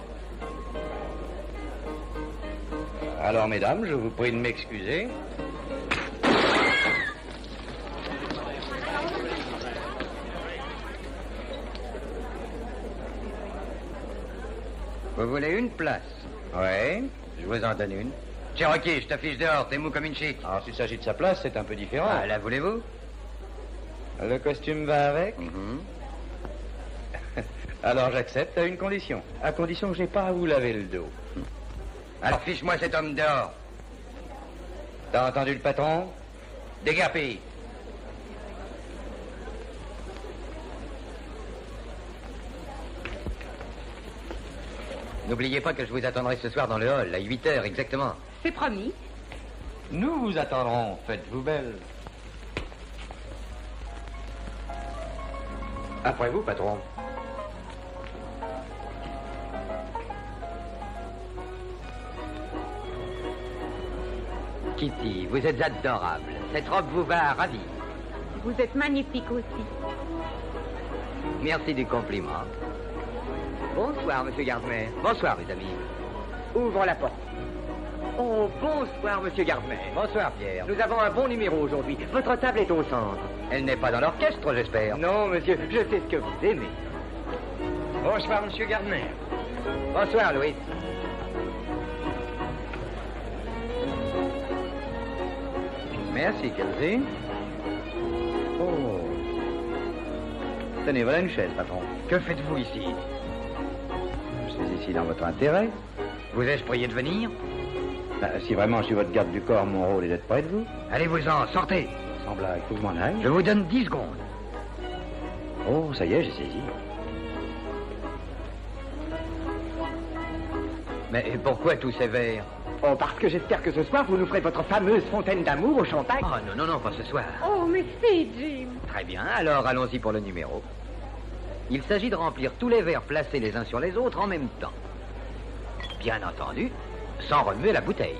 Alors, mesdames, je vous prie de m'excuser. Vous voulez une place? Ouais, je vous en donne une. Cherokee, je t'affiche dehors, t'es mou comme une chic. Alors, s'il s'agit de sa place, c'est un peu différent. Ah, la voulez-vous? Le costume va avec? Alors, j'accepte à une condition. À condition que j'ai pas à vous laver le dos. Alors, fiche-moi cet homme dehors. T'as entendu le patron? Déguerpi. N'oubliez pas que je vous attendrai ce soir dans le hall, à 8h exactement. C'est promis. Nous vous attendrons, faites-vous belle. Après vous, patron. Kitty, vous êtes adorable. Cette robe vous va à ravir. Vous êtes magnifique aussi. Merci du compliment. Bonsoir, monsieur Gardner. Bonsoir, mes amis. Ouvre la porte. Oh, bonsoir, monsieur Gardner. Bonsoir, Pierre. Nous avons un bon numéro aujourd'hui. Votre table est au centre. Elle n'est pas dans l'orchestre, j'espère. Non, monsieur, je sais ce que vous aimez. Bonsoir, monsieur Gardner. Bonsoir, Louis. Merci, Kelsey. Oh. Tenez, voilà une chaise, patron. Que faites-vous ici? Je suis ici dans votre intérêt. Vous ai-je prié de venir? Si vraiment je suis votre garde du corps, mon rôle est d'être près de vous. Allez-vous-en, sortez. Sans blague, faut que je m'en aille. Je vous donne 10 secondes. Oh, ça y est, j'ai saisi. Mais pourquoi tous ces verres? Oh, parce que j'espère que ce soir, vous nous ferez votre fameuse fontaine d'amour au champagne. Oh, non, non, non, pas ce soir. Oh, mais c'est Jim. Très bien, alors allons-y pour le numéro. Il s'agit de remplir tous les verres placés les uns sur les autres en même temps. Bien entendu, sans remuer la bouteille.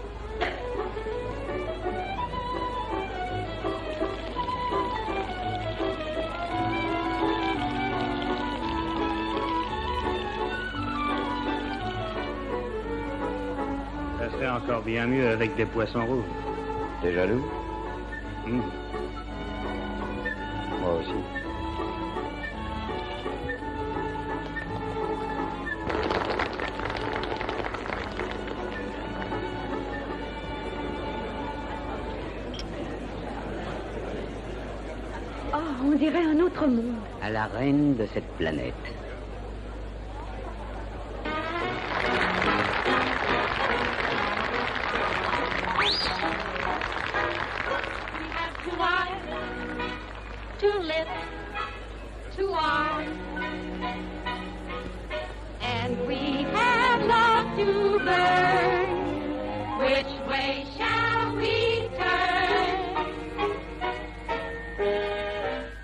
Ça serait encore bien mieux avec des poissons rouges. T'es jaloux? Mmh. Moi aussi. Oh, on dirait un autre monde. À la reine de cette planète. with two arms. And we have love to burn. Which way shall we turn?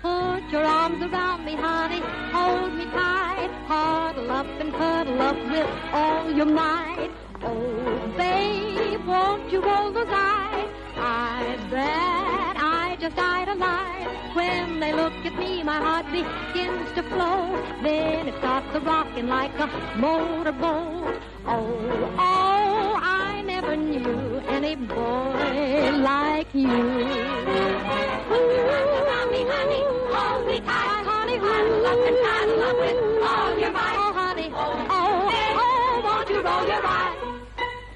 Put your arms around me, honey, hold me tight, huddle up and cuddle up with all your might. Oh, babe, won't you roll those eyes? I bet I just idolize. When they look at me, my heart begins to flow. Then it starts a-rocking like a motorboat. Oh, oh, I never knew any boy like you. Ooh, honey, honey, hold me tight, honey, huddle up and cuddle up with all your might. Oh, honey, oh, oh, won't you roll your eyes?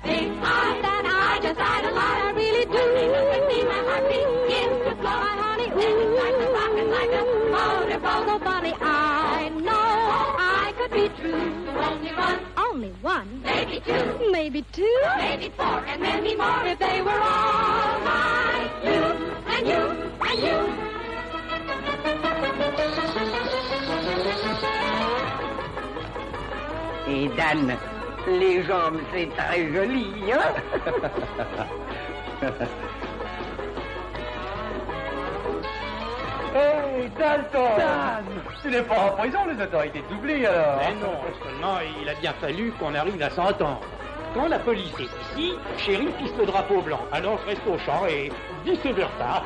Big eyes that I just idolize, I really do. When they look at me, my heart begins to flow. My honey, then it starts a-rocking like a motorboat. So funny, I know I could be true. Only one. Only one. Maybe two. Maybe two. Maybe four, and maybe more if they were all like you, and you, and you. Et Dan, les jambes, c'est très joli, hein? Hey, Dalton! Dan! Ce n'est pas en prison, les autorités t'oublient alors. Mais non, seulement il a bien fallu qu'on arrive à s'entendre. Quand la police est ici, Chéri pisse le drapeau blanc. Alors je reste au champ et vice versa.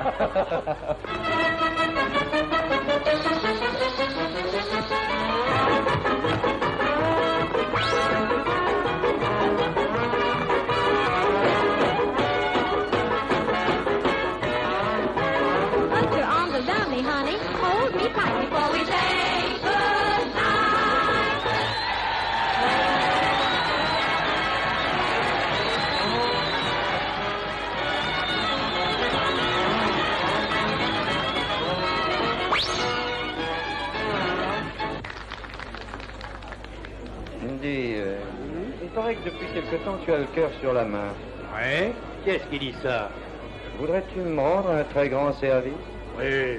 Put your arms around me, honey. Hold me tight before we say goodnight. Dis, il paraît que depuis quelque temps tu as le cœur sur la main. Ouais? Qu'est-ce qui dit ça? Voudrais-tu me rendre un très grand service? Oui.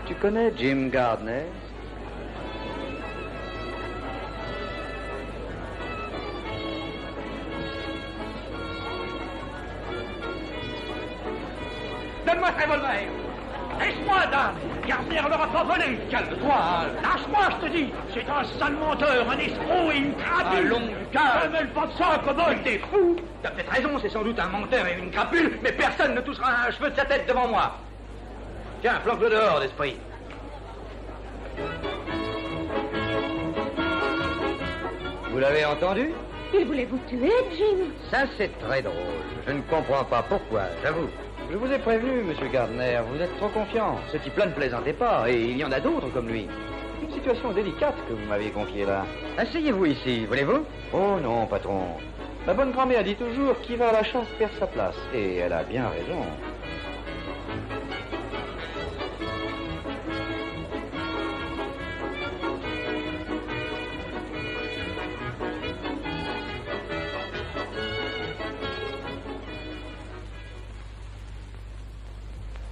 Tu connais Jim Gardner? Donne-moi ce revolver! Laisse-moi, Dan! Gardner l'aura pas volé! Calme-toi! Lâche-moi, je te dis! C'est un sale menteur, un escroc et une crapule! Allons, Lucas! Ne mêle pas de ça, commode! T'es fou! T'as peut-être raison, c'est sans doute un menteur et une crapule, mais personne ne touchera un cheveu de sa tête devant moi! Tiens, flanque-le dehors, l'esprit. Vous l'avez entendu? Il voulait vous tuer, Jim. Ça, c'est très drôle. Je ne comprends pas pourquoi, j'avoue. Je vous ai prévenu, monsieur Gardner, vous êtes trop confiant. Ce type-là ne plaisantez pas, et il y en a d'autres comme lui. C'est une situation délicate que vous m'avez confiée là. Asseyez-vous ici, voulez-vous? Oh non, patron. Ma bonne grand-mère dit toujours qui va à la chasse perd sa place. Et elle a bien raison.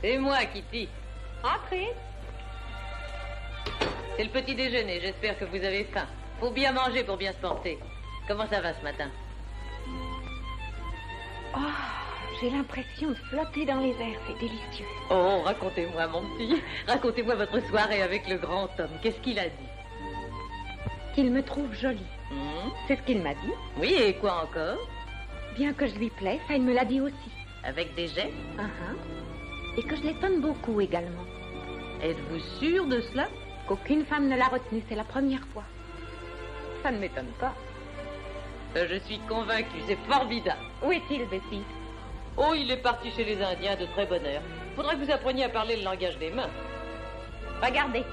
C'est moi, Kitty. Entrez. C'est le petit déjeuner. J'espère que vous avez faim. Faut bien manger pour bien se porter. Comment ça va ce matin? Oh, j'ai l'impression de flotter dans les airs. C'est délicieux. Oh, racontez-moi, mon petit. Racontez-moi votre soirée avec le grand homme. Qu'est-ce qu'il a dit? Qu'il me trouve jolie. C'est ce qu'il m'a dit. Oui, et quoi encore? Bien que je lui plaise, ça, il me l'a dit aussi. Avec des gestes? Et que je l'étonne beaucoup également. Êtes-vous sûre de cela? Qu'aucune femme ne l'a retenu, c'est la première fois. Ça ne m'étonne pas. Je suis convaincue, c'est formidable. Où est-il, Bessie? Oh, il est parti chez les Indiens de très bonne heure. Faudrait que vous appreniez à parler le langage des mains. Regardez.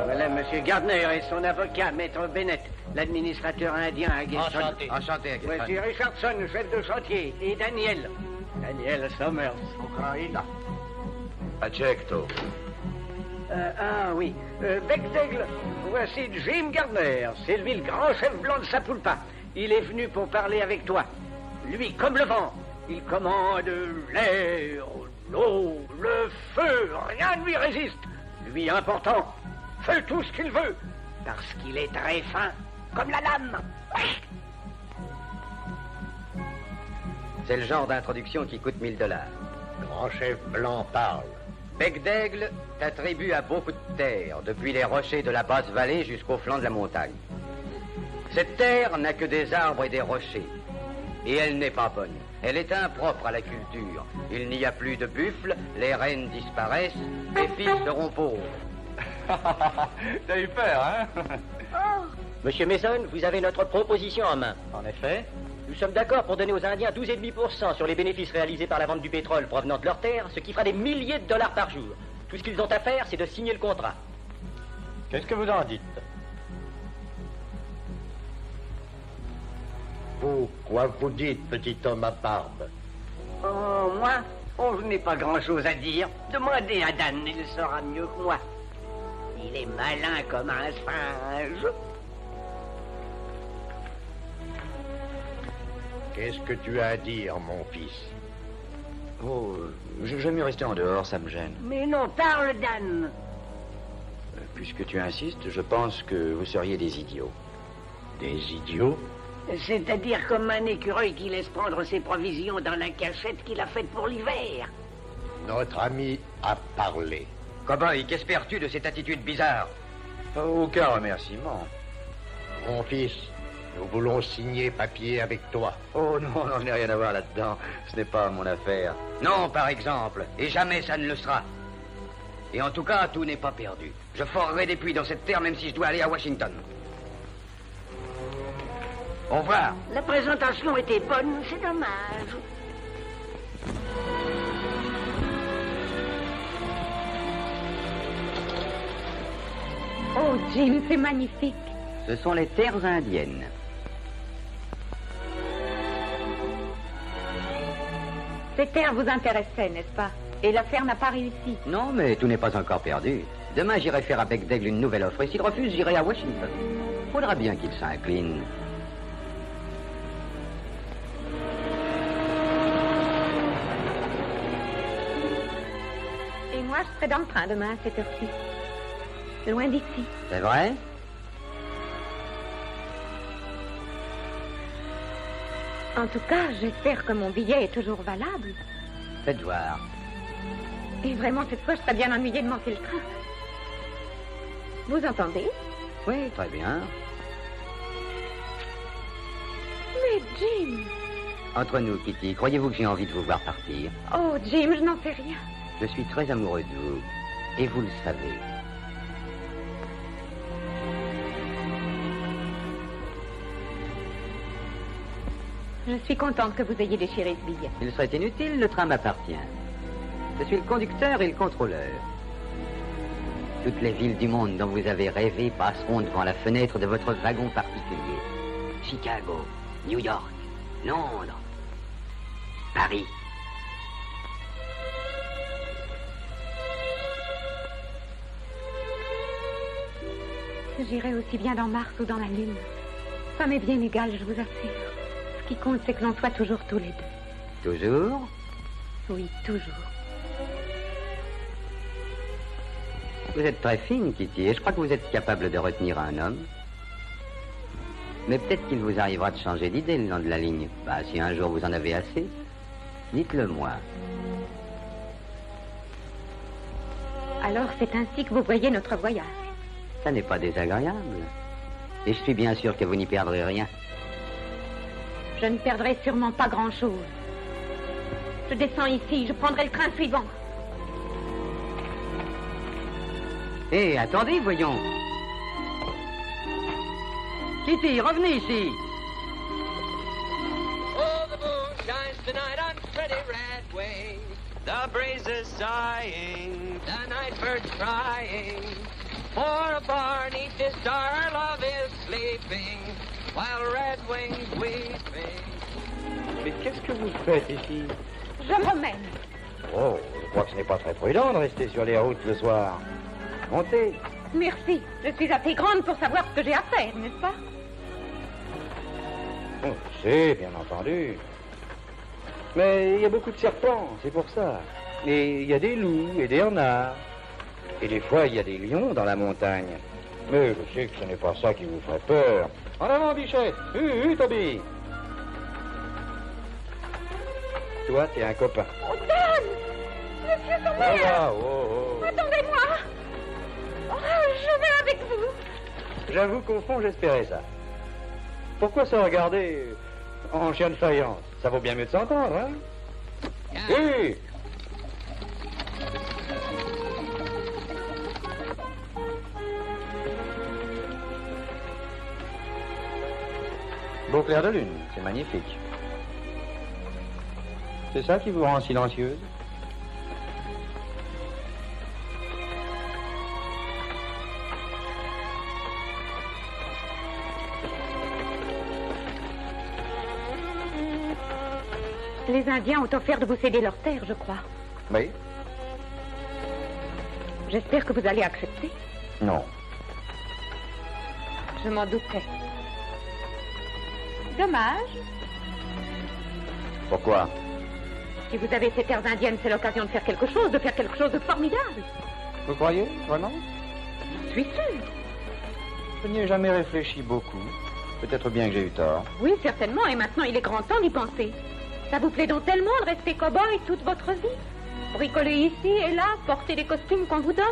Voilà M. Gardner et son avocat, Maître Bennett, l'administrateur indien à Guesson. Enchanté. Enchanté, à Guesson. Voici Richardson, chef de chantier, et Daniel. Daniel Somers. Ucraïna. Accetto. Oui. Bexegle. Voici Jim Gardner. C'est lui le grand chef blanc de Sapulpa. Il est venu pour parler avec toi. Lui, comme le vent, il commande l'air, l'eau, le feu. Rien ne lui résiste. Lui, important, fait tout ce qu'il veut. Parce qu'il est très fin, comme la lame. C'est le genre d'introduction qui coûte $1000. Grand chef blanc parle. Bec d'Aigle t'attribue à beaucoup de terre, depuis les rochers de la basse vallée jusqu'au flanc de la montagne. Cette terre n'a que des arbres et des rochers. Et elle n'est pas bonne. Elle est impropre à la culture. Il n'y a plus de buffles, les reines disparaissent, les fils seront pauvres. T'as eu peur, hein? Monsieur Mason, vous avez notre proposition en main. En effet. Nous sommes d'accord pour donner aux Indiens 12,5% sur les bénéfices réalisés par la vente du pétrole provenant de leurs terres, ce qui fera des milliers de dollars par jour. Tout ce qu'ils ont à faire, c'est de signer le contrat. Qu'est-ce que vous en dites? Vous, quoi vous dites, petit homme à barbe? Oh, moi? Oh, je n'ai pas grand-chose à dire. Demandez à Dan, il saura mieux que moi. Il est malin comme un singe. Qu'est-ce que tu as à dire, mon fils? Oh, j'aime mieux rester en dehors, ça me gêne. Mais non, parle, Dan. Puisque tu insistes, je pense que vous seriez des idiots. Des idiots? C'est-à-dire comme un écureuil qui laisse prendre ses provisions dans la cachette qu'il a faite pour l'hiver. Notre ami a parlé. Cowboy, qu'espères-tu de cette attitude bizarre? Aucun remerciement. Mon fils, nous voulons signer papier avec toi. Oh non, je n'ai rien à voir là-dedans. Ce n'est pas mon affaire. Non, par exemple. Et jamais ça ne le sera. Et en tout cas, tout n'est pas perdu. Je forerai des puits dans cette terre même si je dois aller à Washington. Au revoir. La présentation était bonne, c'est dommage. Oh, Jim, c'est magnifique. Ce sont les terres indiennes. Ces terres vous intéressaient, n'est-ce pas? Et l'affaire n'a pas réussi. Non, mais tout n'est pas encore perdu. Demain, j'irai faire à Bec d'Aigle une nouvelle offre. Et s'il refuse, j'irai à Washington. Faudra bien qu'il s'incline. Et moi, je serai dans le train demain à cette heure-ci. Loin d'ici. C'est vrai? En tout cas, j'espère que mon billet est toujours valable. Faites voir. Et vraiment, cette fois, je serais bien ennuyée de manquer le train. Vous entendez? Oui, très bien. Mais Jim... Entre nous, Kitty, croyez-vous que j'ai envie de vous voir partir? Oh, Jim, je n'en sais rien. Je suis très amoureux de vous. Et vous le savez. Je suis contente que vous ayez déchiré ce billet. Il serait inutile, le train m'appartient. Je suis le conducteur et le contrôleur. Toutes les villes du monde dont vous avez rêvé passeront devant la fenêtre de votre wagon particulier. Chicago, New York, Londres, Paris. J'irai aussi bien dans Mars ou dans la Lune. Ça m'est bien égal, je vous assure. Ce qui compte, c'est que l'on soit toujours tous les deux. Toujours? Oui, toujours. Vous êtes très fine, Kitty, et je crois que vous êtes capable de retenir un homme. Mais peut-être qu'il vous arrivera de changer d'idée le long de la ligne. Bah, si un jour vous en avez assez, dites-le moi. Alors, c'est ainsi que vous voyez notre voyage. Ça n'est pas désagréable. Et je suis bien sûr que vous n'y perdrez rien. Je ne perdrai sûrement pas grand-chose. Je descends ici, je prendrai le train suivant. Hé, attendez, voyons. Kitty, revenez ici. Oh, the moon shines tonight on pretty red wings. The breeze is sighing, the night bird's crying. For a barn each his star love is sleeping, while red wings weeping. Mais qu'est-ce que vous faites ici? Je me promène. Oh, je crois que ce n'est pas très prudent de rester sur les routes le soir. Montez. Merci. Je suis assez grande pour savoir ce que j'ai à faire, n'est-ce pas? Oh, je sais, bien entendu. Mais il y a beaucoup de serpents, c'est pour ça. Et il y a des loups et des renards. Et des fois, il y a des lions dans la montagne. Mais je sais que ce n'est pas ça qui vous ferait peur. En avant, Bichette. Toby. Toi, t'es un copain. Oh, Dan! Monsieur Sommer! Oh. Attendez-moi! Oh, je vais avec vous. J'avoue qu'au fond, j'espérais ça. Pourquoi se regarder en chien de faïence? Ça vaut bien mieux de s'entendre, hein? Oui! Beau clair de lune, c'est magnifique. C'est ça qui vous rend silencieuse? Les Indiens ont offert de vous céder leur terre, je crois. Oui. J'espère que vous allez accepter. Non. Je m'en doutais. Dommage. Pourquoi? Si vous avez ces terres indiennes, c'est l'occasion de faire quelque chose de formidable. Vous croyez, vraiment? Je suis sûre. Je n'y ai jamais réfléchi beaucoup. Peut-être bien que j'ai eu tort. Oui, certainement, et maintenant il est grand temps d'y penser. Ça vous plaît donc tellement de rester cow-boy toute votre vie? Bricoler ici et là, porter les costumes qu'on vous donne?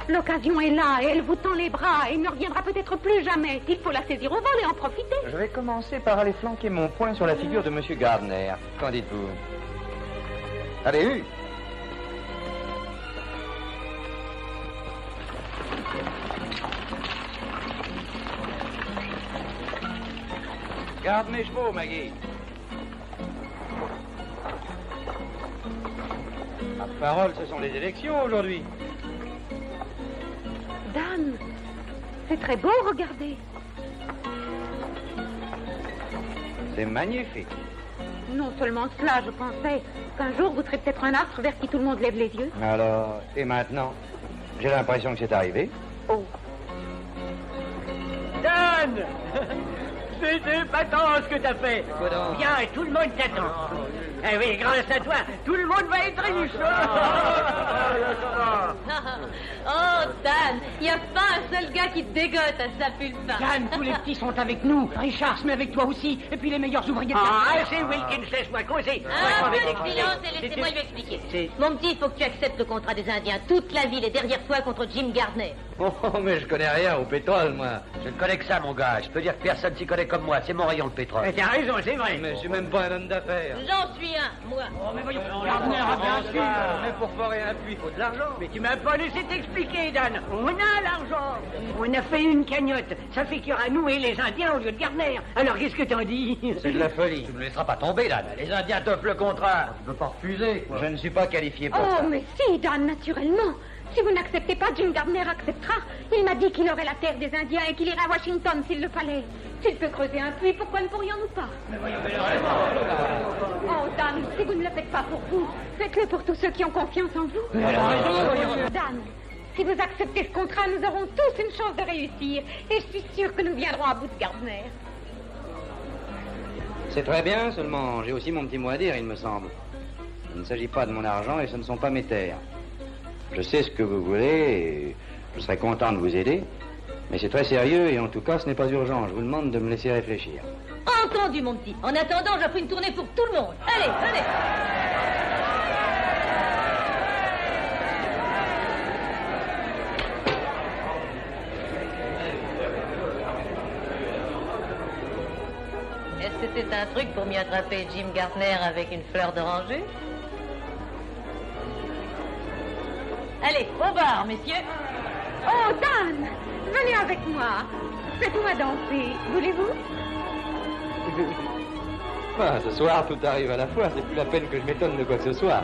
L'occasion est là et elle vous tend les bras et ne reviendra peut-être plus jamais. Il faut la saisir au vol et en profiter. Je vais commencer par aller flanquer mon poing sur la figure de M. Gardner. Qu'en dites-vous? Allez, Garde mes chevaux, Maggie. Ma parole, ce sont les élections aujourd'hui. Dan, c'est très beau, regardez. C'est magnifique. Non seulement cela, je pensais qu'un jour vous serez peut-être un astre vers qui tout le monde lève les yeux. Alors, et maintenant? J'ai l'impression que c'est arrivé. Oh. Dan! C'est épatant ce que t'as fait. Viens, tout le monde t'attend. Eh oui, grâce à toi, tout le monde va être riche. Oh, Dan, il n'y a pas un seul gars qui te dégote à sa pulpa. Dan, tous les petits sont avec nous. Richard se met avec toi aussi. Et puis les meilleurs ouvriers de la Ah, c'est Wilkins, laisse-moi causer. Un peu de silence et laissez-moi lui expliquer. Mon petit, il faut que tu acceptes le contrat des Indiens. Toute la ville est derrière toi contre Jim Gardner. Oh, mais je connais rien au pétrole, moi. Je ne connais que ça, mon gars. Je peux dire que personne s'y connaît comme moi. C'est mon rayon, le pétrole. T'as raison, c'est vrai. Mais je suis même pas un homme d'affaires. J'en suis un, moi. Oh, mais voyons, Gardner a bien sûr. Mais pour forer un puits, il faut de l'argent. Mais tu m'as pas laissé t'expliquer, Dan. On a l'argent. On a fait une cagnotte. Ça fait qu'il y aura nous et les Indiens au lieu de Gardner. Alors qu'est-ce que t'en dis? C'est de la folie. Tu ne me laisseras pas tomber, Dan. Les Indiens t'offrent le contrat. Tu peux pas refuser. Je ne suis pas qualifié pour Oh, ça. mais si, Dan, naturellement. Si vous n'acceptez pas, Jim Gardner acceptera. Il m'a dit qu'il aurait la terre des Indiens et qu'il irait à Washington s'il le fallait. S'il peut creuser un puits, pourquoi ne pourrions-nous pas? Oh, Dan, si vous ne le faites pas pour vous, faites-le pour tous ceux qui ont confiance en vous. Dan, si vous acceptez ce contrat, nous aurons tous une chance de réussir. Et je suis sûre que nous viendrons à bout de Gardner. C'est très bien, seulement j'ai aussi mon petit mot à dire, il me semble. Il ne s'agit pas de mon argent et ce ne sont pas mes terres. Je sais ce que vous voulez et je serais content de vous aider, mais c'est très sérieux et en tout cas ce n'est pas urgent. Je vous demande de me laisser réfléchir. Entendu, mon petit. En attendant, j'offre une tournée pour tout le monde. Allez, allez. Est-ce que c'est un truc pour m'y attraper Jim Gardner avec une fleur d'oranger? Allez, au bar, messieurs. Oh, Dan, venez avec moi. Faites-moi danser. Voulez-vous? Ah, ce soir, tout arrive à la fois. C'est plus la peine que je m'étonne de quoi que ce soit.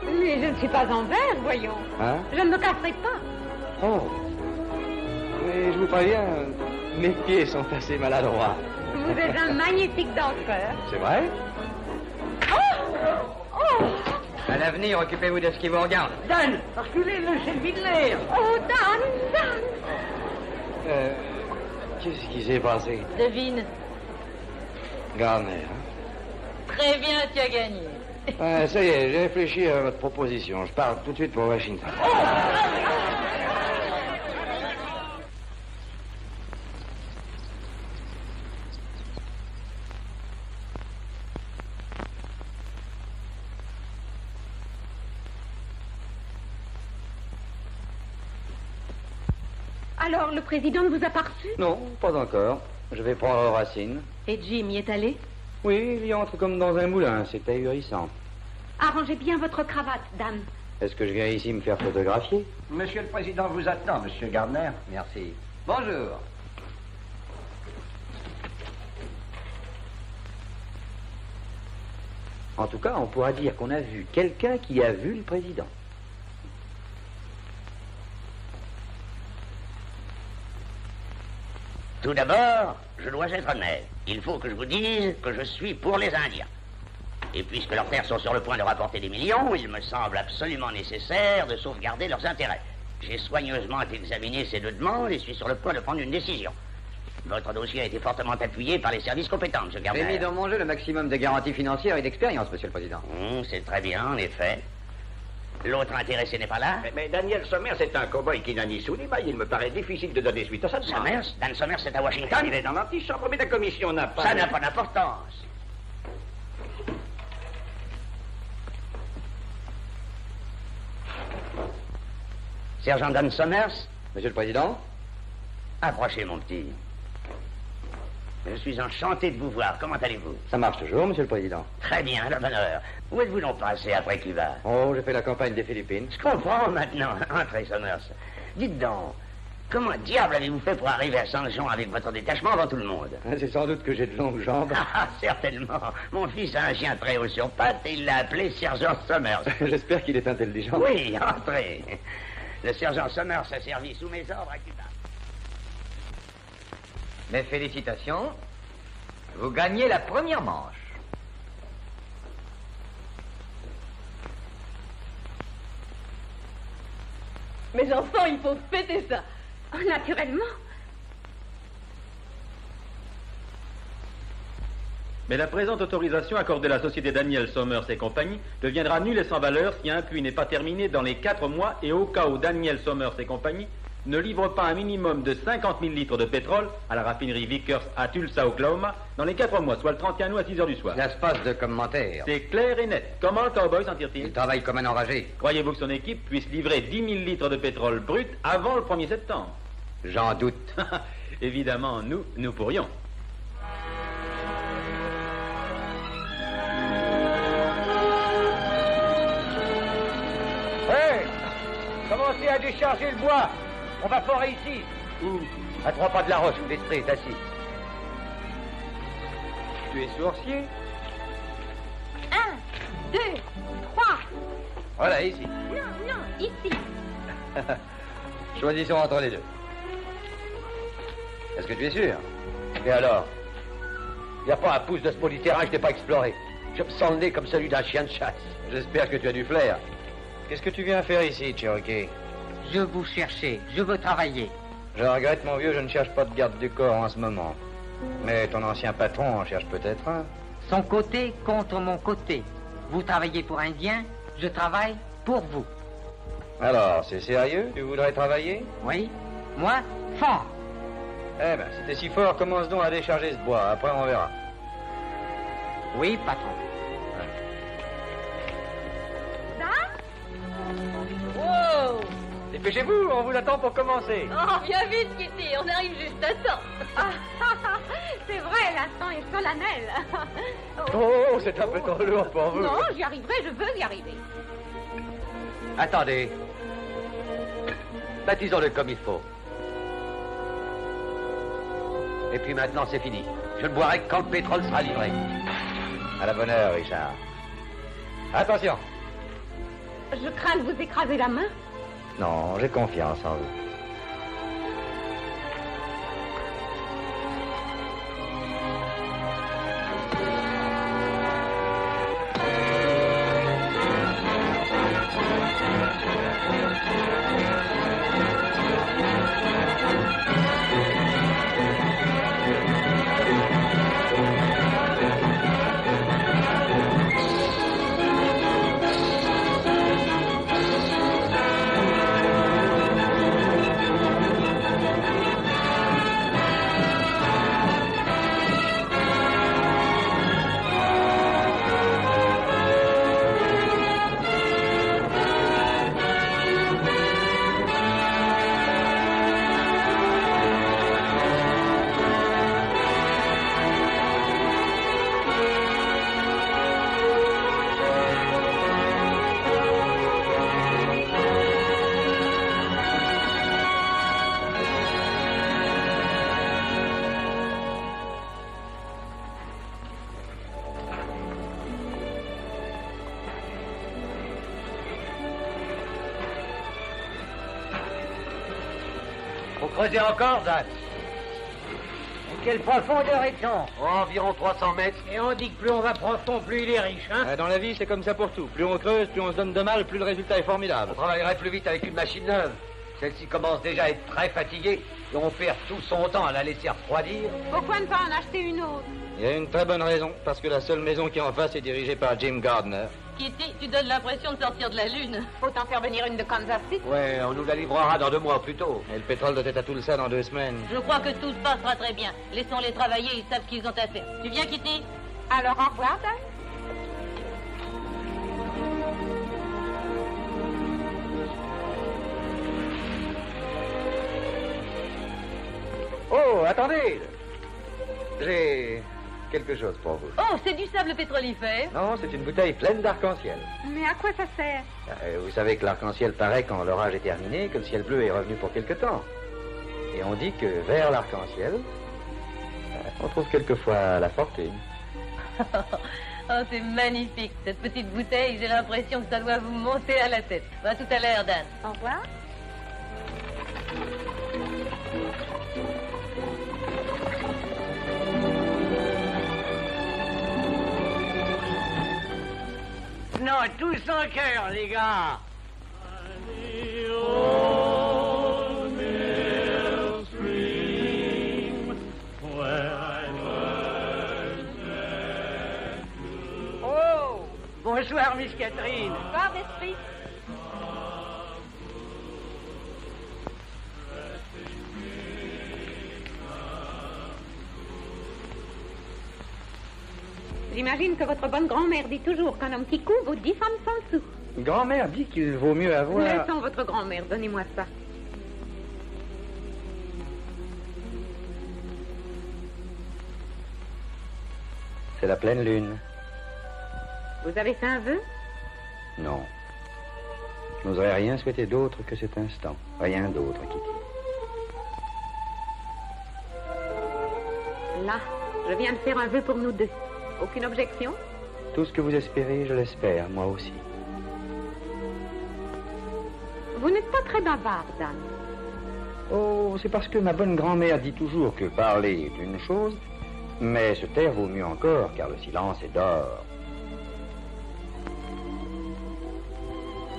Mais je ne suis pas en verre, voyons. Hein? Je ne me casserai pas. Oh. Mais je vous préviens, mes pieds sont assez maladroits. Vous êtes un magnifique danseur. C'est vrai? Oh! Oh! À l'avenir, occupez-vous de ce qui vous regarde. Dan, reculez-le, c'est le Widler. Oh, Dan. Qu'est-ce qui s'est passé? Devine. Garner, hein? Très bien, tu as gagné. Ça y est, j'ai réfléchi à votre proposition. Je pars tout de suite pour Washington. Alors, le président ne vous a pas reçu? Non, pas encore. Je vais prendre Racine. Et Jim y est allé? Oui, il y entre comme dans un moulin. C'est ahurissant. Arrangez bien votre cravate, Dan. Est-ce que je viens ici me faire photographier? Monsieur le Président vous attend, Monsieur Gardner. Merci. Bonjour. En tout cas, on pourra dire qu'on a vu quelqu'un qui a vu le président. Tout d'abord, je dois être honnête. Il faut que je vous dise que je suis pour les Indiens. Et puisque leurs terres sont sur le point de rapporter des millions, il me semble absolument nécessaire de sauvegarder leurs intérêts. J'ai soigneusement examiné ces deux demandes et suis sur le point de prendre une décision. Votre dossier a été fortement appuyé par les services compétents, M. Gardner. J'ai mis dans mon jeu le maximum de garanties financières et d'expérience, Monsieur le Président. C'est très bien, en effet. L'autre intéressé n'est pas là. Mais Daniel Somers est un cow-boy qui n'a ni sou ni maille. Il me paraît difficile de donner suite à ça. Dan Somers, c'est à Washington. Il est dans l'antichambre, mais la commission n'a pas... Ça n'a pas d'importance. Sergent Dan Somers. Monsieur le Président. Approchez, mon petit. Je suis enchanté de vous voir. Comment allez-vous? Ça marche toujours, Monsieur le Président. Très bien, de bonne heure. Où êtes-vous donc passé après Cuba? Oh, j'ai fait la campagne des Philippines. Je comprends maintenant. Entrez, Somers. Dites donc, comment diable avez-vous fait pour arriver à Saint-Jean avec votre détachement avant tout le monde? C'est sans doute que j'ai de longues jambes. Ah, certainement. Mon fils a un chien très haut sur pattes et il l'a appelé Sergent Somers. J'espère qu'il est intelligent. Oui, entrez. Le Sergent Somers a servi sous mes ordres à Cuba. Mes félicitations. Vous gagnez la première manche. Mes enfants, il faut fêter ça. Oh, naturellement. Mais la présente autorisation accordée à la société Daniel Somers et compagnie deviendra nulle et sans valeur si un puits n'est pas terminé dans les 4 mois et au cas où Daniel Somers et compagnie ne livre pas un minimum de 50 000 litres de pétrole à la raffinerie Vickers à Tulsa, Oklahoma, dans les 4 mois, soit le 31 août à 6 heures du soir. Ça se passe de commentaires. C'est clair et net. Comment le cowboy s'en tire-t-il? Il travaille comme un enragé. Croyez-vous que son équipe puisse livrer 10 000 litres de pétrole brut avant le 1er septembre? J'en doute. Évidemment, nous pourrions. Hey! Commencez à décharger le bois. On va forer ici. Où? À 3 pas de la roche, où l'esprit est assis. Tu es sourcier? 1, 2, 3. Voilà, ici. Non, ici. Choisissons entre les deux. Est-ce que tu es sûr? Et alors? Il n'y a pas un pouce de ce maudit terrain que je n'ai pas exploré. Je me sens le nez comme celui d'un chien de chasse. J'espère que tu as du flair. Qu'est-ce que tu viens faire ici, Cherokee? Je vous cherchais. Je veux travailler. Je regrette, mon vieux, je ne cherche pas de garde du corps en ce moment. Mais ton ancien patron en cherche peut-être un. Son côté contre mon côté. Vous travaillez pour Indien, je travaille pour vous. Alors, c'est sérieux? Tu voudrais travailler? Oui. Moi, fort. Eh ben, si t'es si fort, commence donc à décharger ce bois. Après, on verra. Oui, patron. Wow! Dépêchez-vous, on vous attend pour commencer. Oh, viens vite, Kitty, on arrive juste à temps. C'est vrai, l'instant est solennel. Oh, c'est un peu trop lourd pour vous. Non, j'y arriverai, je veux y arriver. Attendez. Baptisons-le comme il faut. Et puis maintenant, c'est fini. Je ne boirai que quand le pétrole sera livré. À la bonne heure, Richard. Attention. Je crains de vous écraser la main. Non, j'ai confiance en vous. creusez encore, Dan. Quelle profondeur est-on? Environ 300 mètres. Et on dit que plus on va profond, plus il est riche, hein? Dans la vie, c'est comme ça pour tout. Plus on creuse, plus on se donne de mal, plus le résultat est formidable. On travaillerait plus vite avec une machine neuve. Celle-ci commence déjà à être très fatiguée et on perd tout son temps à la laisser refroidir. Pourquoi ne pas en acheter une autre? Il y a une très bonne raison, parce que la seule maison qui est en face est dirigée par Jim Gardner. Kitty, tu donnes l'impression de sortir de la Lune. Faut en faire venir une de Kansas City. Ouais, on nous la livrera dans 2 mois plus tôt. Et le pétrole doit être à Tulsa dans 2 semaines. Je crois que tout se passera très bien. Laissons-les travailler, ils savent ce qu'ils ont à faire. Tu viens, Kitty? Alors, au revoir, Dan. Oh, attendez! J'ai quelque chose pour vous. Oh, c'est du sable pétrolifère. Non, c'est une bouteille pleine d'arc-en-ciel. Mais à quoi ça sert? Vous savez que l'arc-en-ciel paraît quand l'orage est terminé, que le ciel bleu est revenu pour quelque temps. Et on dit que vers l'arc-en-ciel, on trouve quelquefois la fortune. Oh, c'est magnifique. Cette petite bouteille, j'ai l'impression que ça doit vous monter à la tête. À tout à l'heure, Dan. Au revoir. Non, tous en cœur, les gars. Oh, bonsoir, Miss Catherine. Bonsoir, d'esprit. J'imagine que votre bonne grand-mère dit toujours qu'un homme qui court vaut 10 femmes sans sou. Grand-mère dit qu'il vaut mieux avoir... Laissons votre grand-mère, donnez-moi ça. C'est la pleine lune. Vous avez fait un vœu? Non. Je n'oserais rien souhaiter d'autre que cet instant. Rien d'autre, Kitty. Là, je viens de faire un vœu pour nous deux. Aucune objection? Tout ce que vous espérez, je l'espère, moi aussi. Vous n'êtes pas très bavard, Dan. Oh, c'est parce que ma bonne grand-mère dit toujours que parler est une chose, mais se taire vaut mieux encore, car le silence est d'or.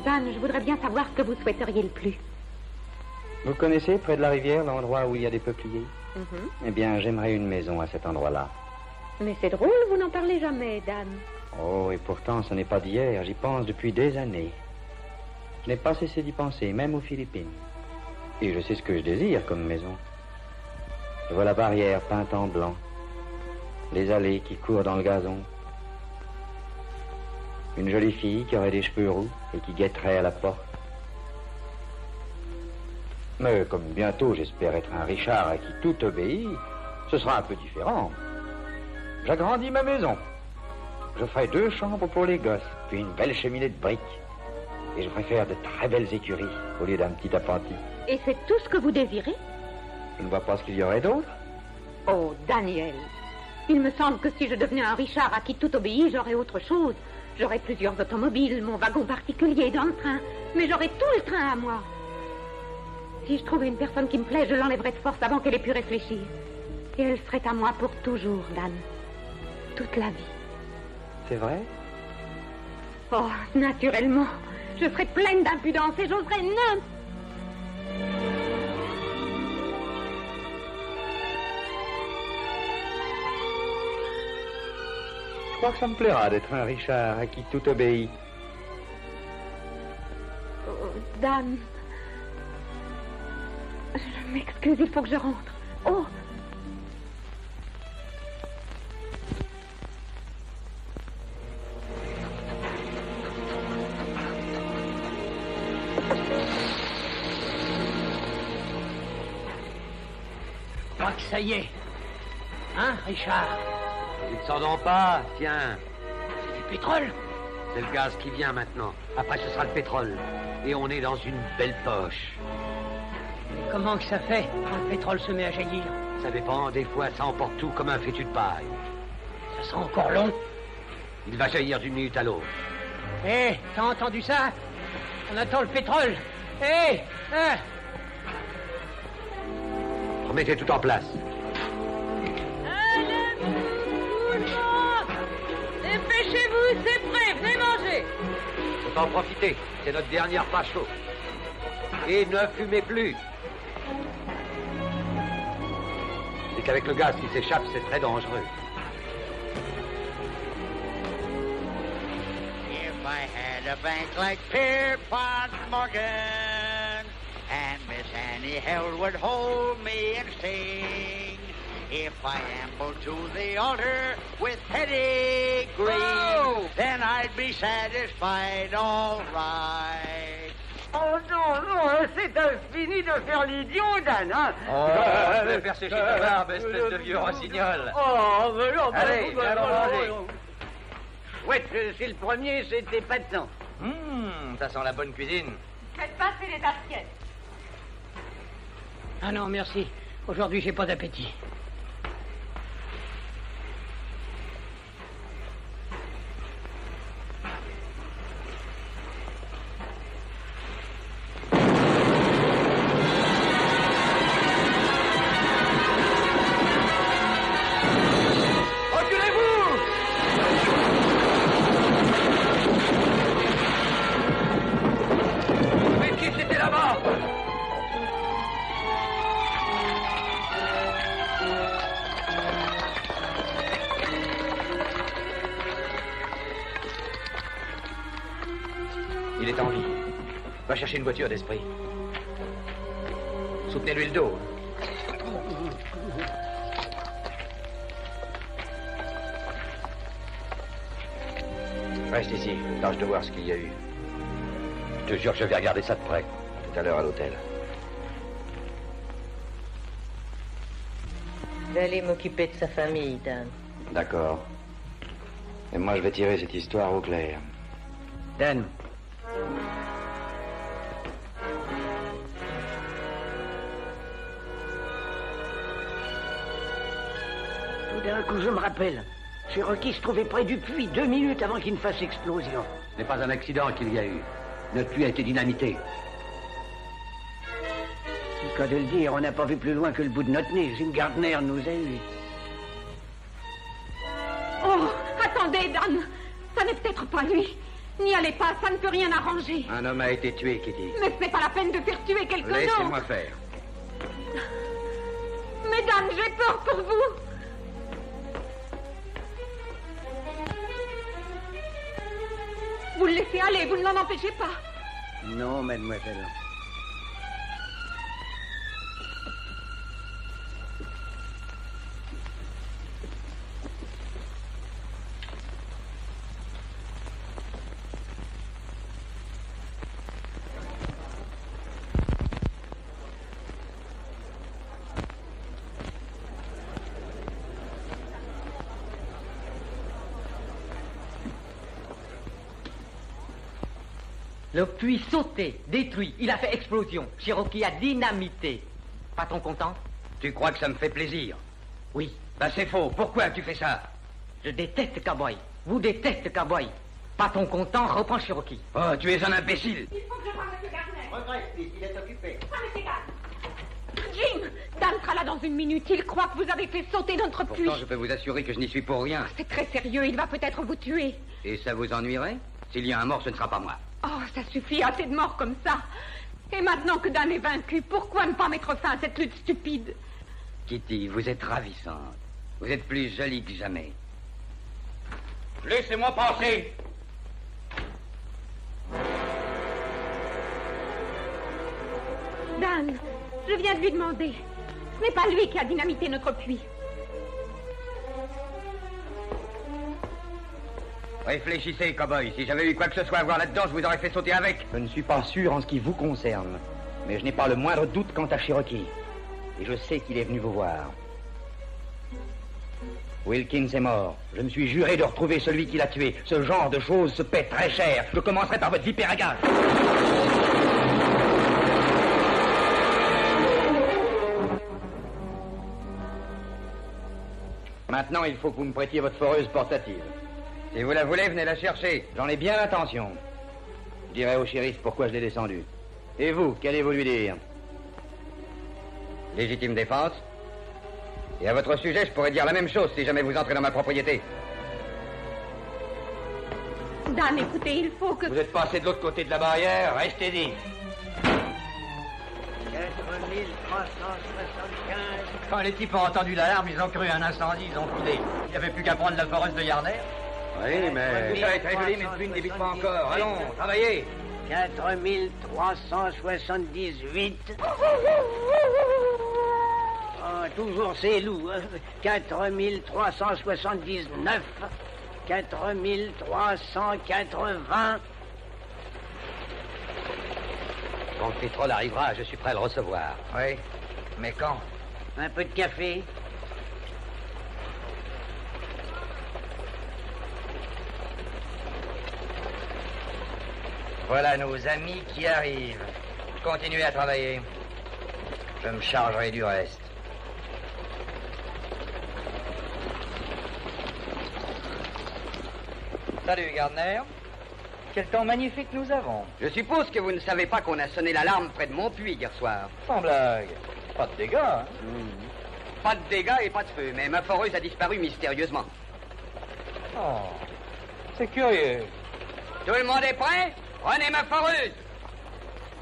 Dan, je voudrais bien savoir ce que vous souhaiteriez le plus. Vous connaissez, près de la rivière, l'endroit où il y a des peupliers? Mm-hmm. Eh bien, j'aimerais une maison à cet endroit-là. Mais c'est drôle, vous n'en parlez jamais, Dan. Oh, et pourtant, ce n'est pas d'hier, j'y pense depuis des années. Je n'ai pas cessé d'y penser, même aux Philippines. Et je sais ce que je désire comme maison. Je vois la barrière peinte en blanc, les allées qui courent dans le gazon, une jolie fille qui aurait des cheveux roux et qui guetterait à la porte. Mais comme bientôt j'espère être un Richard à qui tout obéit, ce sera un peu différent. J'agrandis ma maison. Je ferai 2 chambres pour les gosses, puis une belle cheminée de briques. Et je préfère de très belles écuries au lieu d'un petit appentis. Et c'est tout ce que vous désirez? Je ne vois pas ce qu'il y aurait d'autre. Oh, Daniel, il me semble que si je devenais un Richard à qui tout obéit, j'aurais autre chose. J'aurais plusieurs automobiles, mon wagon particulier dans le train, mais j'aurais tout le train à moi. Si je trouvais une personne qui me plaît, je l'enlèverais de force avant qu'elle ait pu réfléchir. Et elle serait à moi pour toujours, Dan. Toute la vie. C'est vrai? Oh, naturellement. Je serais pleine d'impudence et j'oserais Je crois que ça me plaira d'être un Richard à qui tout obéit. Oh, Dan. Je m'excuse, il faut que je rentre. Oh! Je crois que ça y est. Hein, Richard? Tu ne s'endors pas, tiens. C'est du pétrole? C'est le gaz qui vient maintenant. Après, ce sera le pétrole. Et on est dans une belle poche. Mais comment que ça fait quand le pétrole se met à jaillir? Ça dépend, des fois, ça emporte tout comme un fétu de paille. Ça sent encore long? Il va jaillir d'une minute à l'autre. Hé, t'as entendu ça? On attend le pétrole. Hé, hein? Mettez tout en place. Allez, tout le monde! Dépêchez-vous, c'est prêt, venez manger! Faut en profiter, c'est notre dernière pas chaud. Et ne fumez plus. C'est qu'avec le gaz qui s'échappe, c'est très dangereux. If I had a bank like Pierpont Morgan, and Miss Annie Held would hold me and sing. If I ambled to the altar with Hetty Green, then I'd be satisfied, all right. Oh non, non, c'est fini de faire l'idiot, Dan, hein? Oh, je vais faire sécher ta barbe, espèce de vieux rossignol. Oh, mais non, allez, viens manger. Ouais, c'est le premier, c'était pas de temps. Ça sent la bonne cuisine. Faites passer les assiettes. Ah non, merci. Aujourd'hui, j'ai pas d'appétit. Il est en vie. Va chercher une voiture d'esprit. Soutenez-lui le dos. Reste ici, tâche de voir ce qu'il y a eu. Je te jure que je vais regarder ça de près. Tout à l'heure à l'hôtel. Je vais aller m'occuper de sa famille, Dan. D'accord. Et moi, je vais tirer cette histoire au clair. Dan. Tout d'un coup, je me rappelle. Cherokee se trouvait près du puits 2 minutes avant qu'il ne fasse explosion. Ce n'est pas un accident qu'il y a eu. Notre puits a été dynamité. C'est le cas de le dire, on n'a pas vu plus loin que le bout de notre nez. Jim Gardner nous a eu. Oh, attendez, Dan. Ça n'est peut-être pas lui. N'y allez pas, ça ne peut rien arranger. Un homme a été tué, Kitty. Mais ce n'est pas la peine de faire tuer quelqu'un d'autre. Laissez-moi faire. Mais Dan, j'ai peur pour vous. Vous le laissez aller, vous ne l'en empêchez pas. Non, mademoiselle. Le puits sauté, détruit, il a fait explosion. Cherokee a dynamité. Pas-t-on content? Tu crois que ça me fait plaisir? Oui. Ben c'est faux. Pourquoi as-tu fait ça? Je déteste Cowboy. Vous détestez Cowboy. Pas-t-on content? Reprends Cherokee. Oh, tu es un imbécile. Il faut que je parle à M. Gardner. Regrette, il est occupé. Ah, mais c'est Dan. Jim, Dan sera là dans une minute. Il croit que vous avez fait sauter notre puits. Pourtant, je peux vous assurer que je n'y suis pour rien. C'est très sérieux, il va peut-être vous tuer. Et ça vous ennuierait? S'il y a un mort, ce ne sera pas moi. Oh, ça suffit, assez de morts comme ça. Et maintenant que Dan est vaincu, pourquoi ne pas mettre fin à cette lutte stupide? Kitty, vous êtes ravissante. Vous êtes plus jolie que jamais. Laissez-moi passer. Dan, je viens de lui demander. Ce n'est pas lui qui a dynamité notre puits. Réfléchissez, cow-boy. Si j'avais eu quoi que ce soit à voir là-dedans, je vous aurais fait sauter avec. Je ne suis pas sûr en ce qui vous concerne, mais je n'ai pas le moindre doute quant à Cherokee. Et je sais qu'il est venu vous voir. Wilkins est mort. Je me suis juré de retrouver celui qui l'a tué. Ce genre de choses se paie très cher. Je commencerai par votre vipère à gage. Maintenant, il faut que vous me prêtiez votre foreuse portative. Si vous la voulez, venez la chercher. J'en ai bien l'intention. Je dirai au shérif pourquoi je l'ai descendu. Et vous, qu'allez-vous lui dire? Légitime défense? Et à votre sujet, je pourrais dire la même chose si jamais vous entrez dans ma propriété. Dan, écoutez, il faut que... Vous êtes passé de l'autre côté de la barrière, restez dit. 4375. Quand les types ont entendu l'alarme, ils ont cru un incendie, ils ont filé. Il n'y avait plus qu'à prendre la foreuse de Yarner. Oui, mais... Tout ça est très joli, mais le pluie ne débite pas encore. Allons, travaillez. 4378. Ah, toujours ces loups. 4379. 4380. Quand le pétrole arrivera, je suis prêt à le recevoir. Oui, mais quand? Un peu de café. Voilà nos amis qui arrivent. Continuez à travailler. Je me chargerai du reste. Salut, Gardner. Quel temps magnifique nous avons. Je suppose que vous ne savez pas qu'on a sonné l'alarme près de mon puits hier soir. Sans blague. Pas de dégâts, hein? Pas de dégâts et pas de feu, mais ma foreuse a disparu mystérieusement. Oh, c'est curieux. Tout le monde est prêt? Prenez ma foreuse.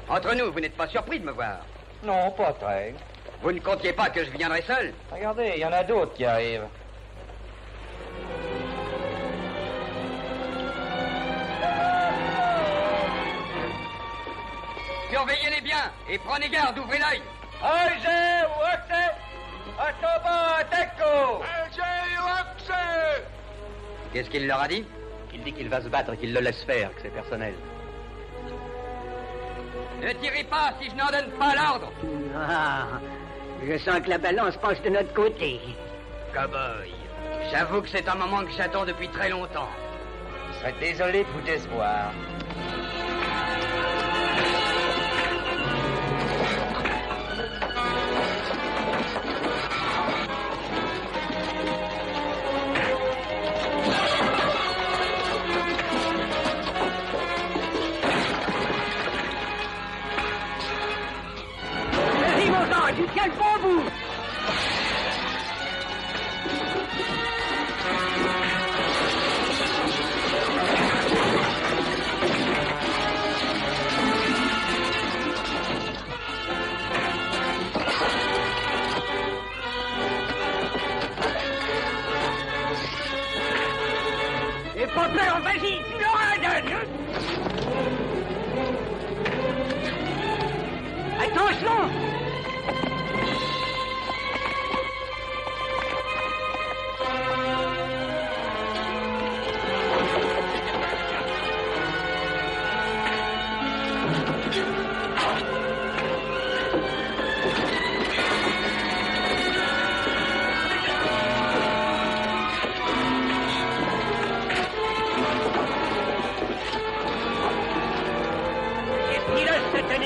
Entre nous, vous n'êtes pas surpris de me voir? Non, pas très. Vous ne comptiez pas que je viendrais seul? Regardez, il y en a d'autres qui arrivent. Surveillez-les bien et prenez garde, ouvrez l'œil. Qu'est-ce qu'il leur a dit? Il dit qu'il va se battre et qu'il le laisse faire, que c'est personnel. Ne tirez pas si je n'en donne pas l'ordre. Ah, je sens que la balance penche de notre côté. Cowboy, j'avoue que c'est un moment que j'attends depuis très longtemps. Je serais désolé de vous décevoir. Tu tiens le bon bout. Et pas peur, vas-y, tu l'auras, Dan. Attention!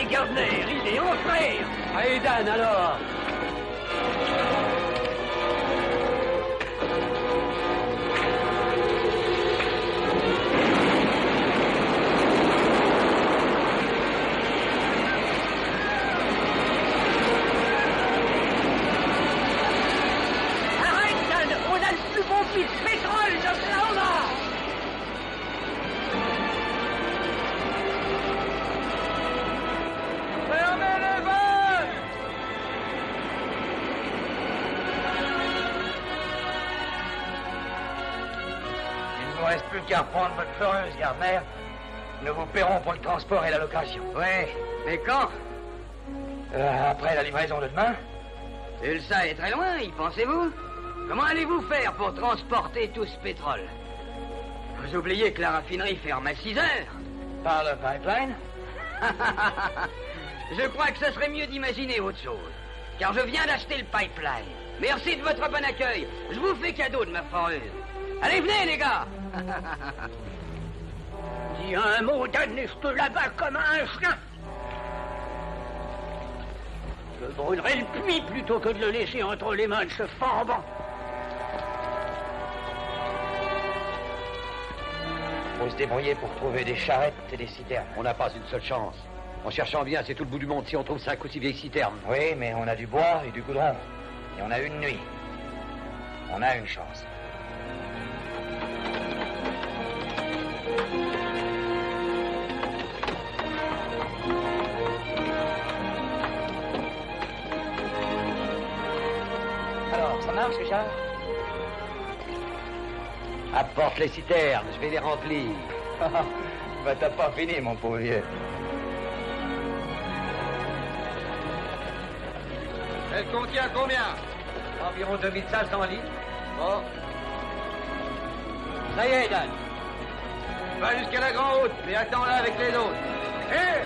Gardner, il est entré. Allez, Dan, alors. Arrête, Dan, on a le plus bon puits de pétrole de Oklahoma. Il ne nous reste plus qu'à reprendre votre foreuse, Gardner. Nous vous paierons pour le transport et la location. Ouais, mais quand? Après la livraison de demain. Tulsa est très loin, y pensez-vous? Comment allez-vous faire pour transporter tout ce pétrole? Vous oubliez que la raffinerie ferme à 6 heures. Par le pipeline? Je crois que ce serait mieux d'imaginer autre chose. Car je viens d'acheter le pipeline. Merci de votre bon accueil. Je vous fais cadeau de ma foreuse. Allez, venez, les gars. Dis un mot, Dan, et je te là-bas comme un chien. Je brûlerai le puits plutôt que de le laisser entre les mains de ce forban. Faut se débrouiller pour trouver des charrettes et des citernes. On n'a pas une seule chance. En cherchant bien, c'est tout le bout du monde si on trouve 5 ou 6 vieilles citernes. Oui, mais on a du bois et du goudron. Et on a une nuit. On a une chance. Alors, ça marche, Richard? Apporte les citernes, je vais les remplir. Bah, t'as pas fini, mon pauvre vieux. Elle contient combien? Environ 2500 litres. Bon. Ça y est, Dan. Va jusqu'à la grande route, mais attends là avec les autres. Hé!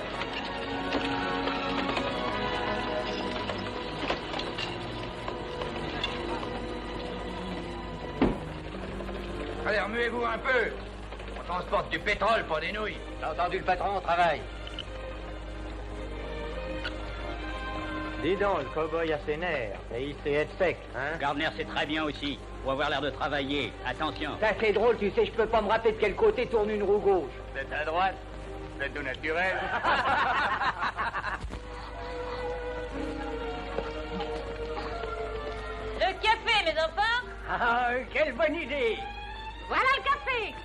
Allez, remuez-vous un peu. On transporte du pétrole, pas des nouilles. T'as entendu le patron, on travaille. Dis donc, le cow-boy a ses nerfs, et il sait être sec, hein? Gardner, c'est très bien aussi. Faut avoir l'air de travailler. Attention. Ça, c'est drôle, tu sais, je peux pas me rappeler de quel côté tourne une roue gauche. C'est à droite. C'est tout naturel. Le café, mes enfants? Ah, quelle bonne idée! Voilà le café.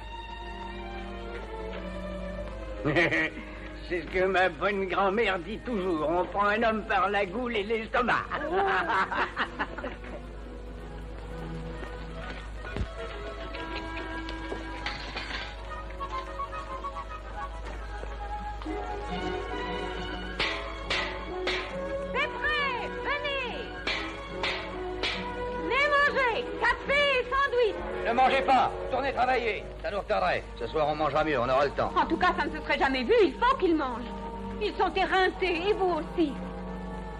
C'est ce que ma bonne grand-mère dit toujours. On prend un homme par la goule et l'estomac. C'est prêt. Venez. Venez manger. Café et sandwich. Ne mangez pas, tournez travailler. Ça nous retarderait. Ce soir, on mangera mieux, on aura le temps. En tout cas, ça ne se serait jamais vu. Il faut qu'ils mangent. Ils sont éreintés, et vous aussi.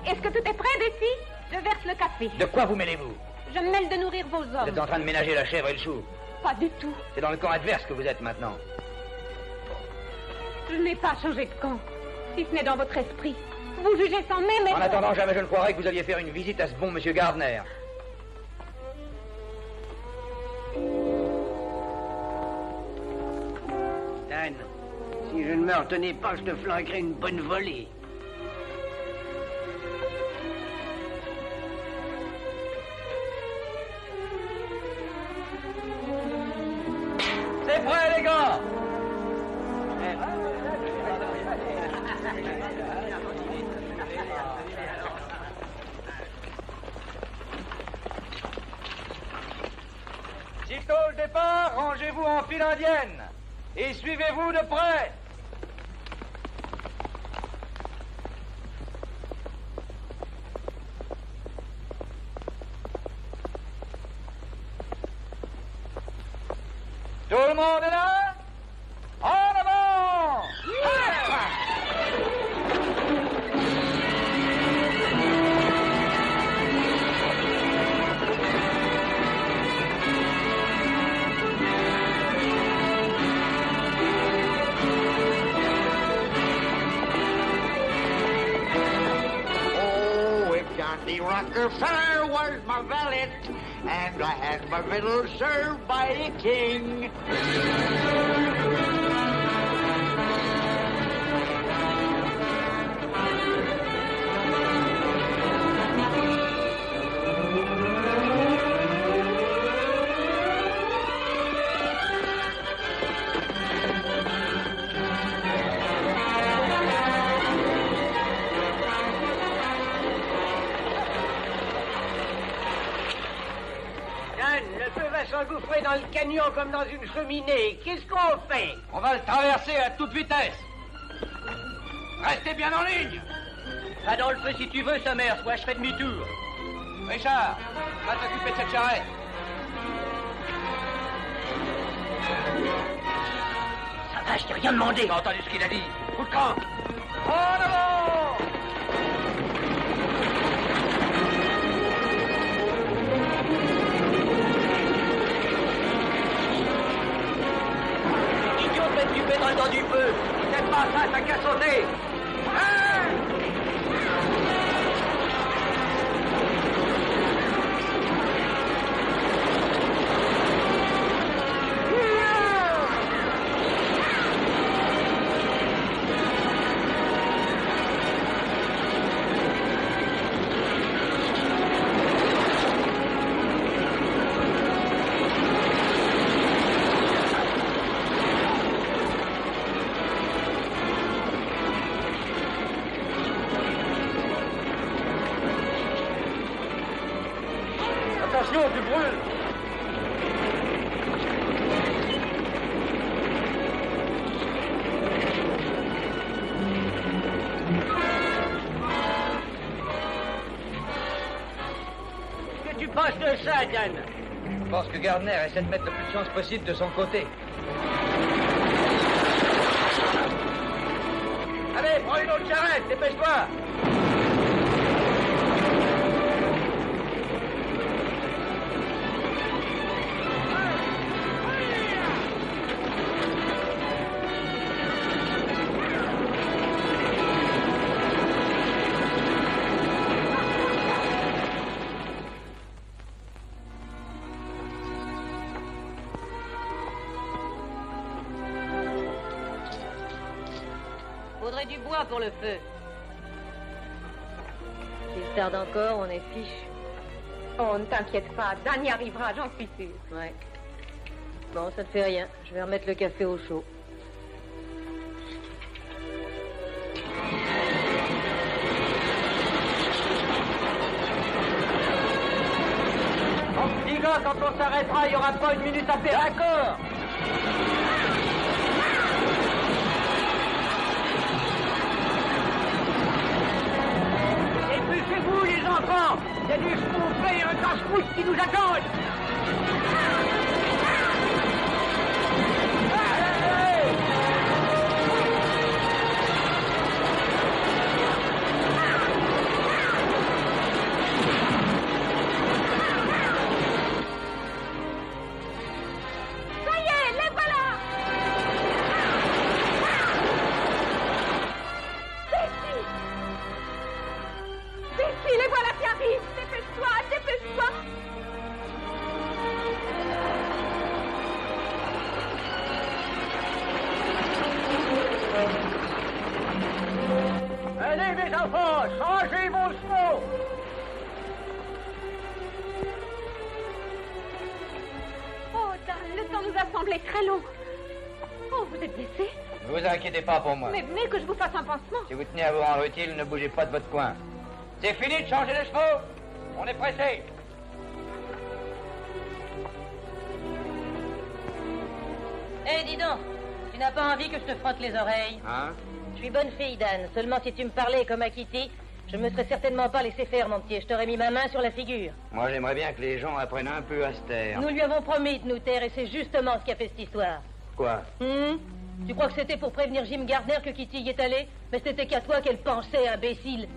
Est-ce que tout est prêt, Bessie? Je verse le café. De quoi vous mêlez-vous? Je me mêle de nourrir vos hommes. Vous êtes en train de ménager la chèvre et le chou. Pas du tout. C'est dans le camp adverse que vous êtes maintenant. Je n'ai pas changé de camp. Si ce n'est dans votre esprit. Vous jugez sans même être... En attendant, jamais je ne croirais que vous alliez faire une visite à ce bon monsieur Gardner. Dan, si je ne me retenais pas, je te flanquerais une bonne volée. C'est prêt, les gars! Sitôt le départ, rangez-vous en file indienne et suivez-vous de près. Tout le monde est là? En avant! Oh, if Johnny Rockefeller was my valet, and I had my fiddle served by a king. Dan, le feu va s'engouffrer dans le canyon comme dans une cheminée. Qu'est-ce qu'on fait? On va le traverser à toute vitesse. Restez bien en ligne. Va dans le feu si tu veux, sa mère, soit je fais demi-tour. Richard, va t'occuper de cette charrette. Ça va, je t'ai rien demandé. J'ai entendu ce qu'il a dit. Coup de camp. En avant! Idiot, faites du pétrole dans du feu. C'est pas ça, t'as qu'à sauter. Hein? tu brûles. Qu'est-ce que tu penses de ça, Dan? Je pense que Gardner essaie de mettre le plus de chance possible de son côté. Allez, prends une autre charrette, dépêche-toi. Faudrait du bois pour le feu. S'il tarde encore, on est fiche. Oh, ne t'inquiète pas, Dan y arrivera, j'en suis sûre. Ouais. Bon, ça ne fait rien. Je vais remettre le café au chaud. Mon petit gars, quand on s'arrêtera, il n'y aura pas une minute à perdre. D'accord. Dépêchez-vous, les enfants. Il y a des chevaux prêts et un casse-croûte qui nous attendent. Ça y est, les voilà. Bessie, les voilà qui arrivent. Dépêche-toi, dépêche-toi. Allez, mes enfants, changez vos chevaux. Oh, Dan, le temps nous a semblé très long. Oh, vous êtes blessé? Ne vous inquiétez pas pour moi. Mais venez que je vous fasse un pansement. Si vous tenez à vous rendre utile, ne bougez pas de votre coin. C'est fini de changer les chevaux. On est pressé. Eh, dis donc, tu n'as pas envie que je te frotte les oreilles? Hein? Je suis bonne fille, Dan. Seulement si tu me parlais comme à Kitty, je me serais certainement pas laissé faire, mon petit, et je t'aurais mis ma main sur la figure. Moi, j'aimerais bien que les gens apprennent un peu à se taire. Nous lui avons promis de nous taire, et c'est justement ce qui a fait cette histoire. Quoi? Tu crois que c'était pour prévenir Jim Gardner que Kitty y est allée? Mais c'était qu'à toi qu'elle pensait, imbécile.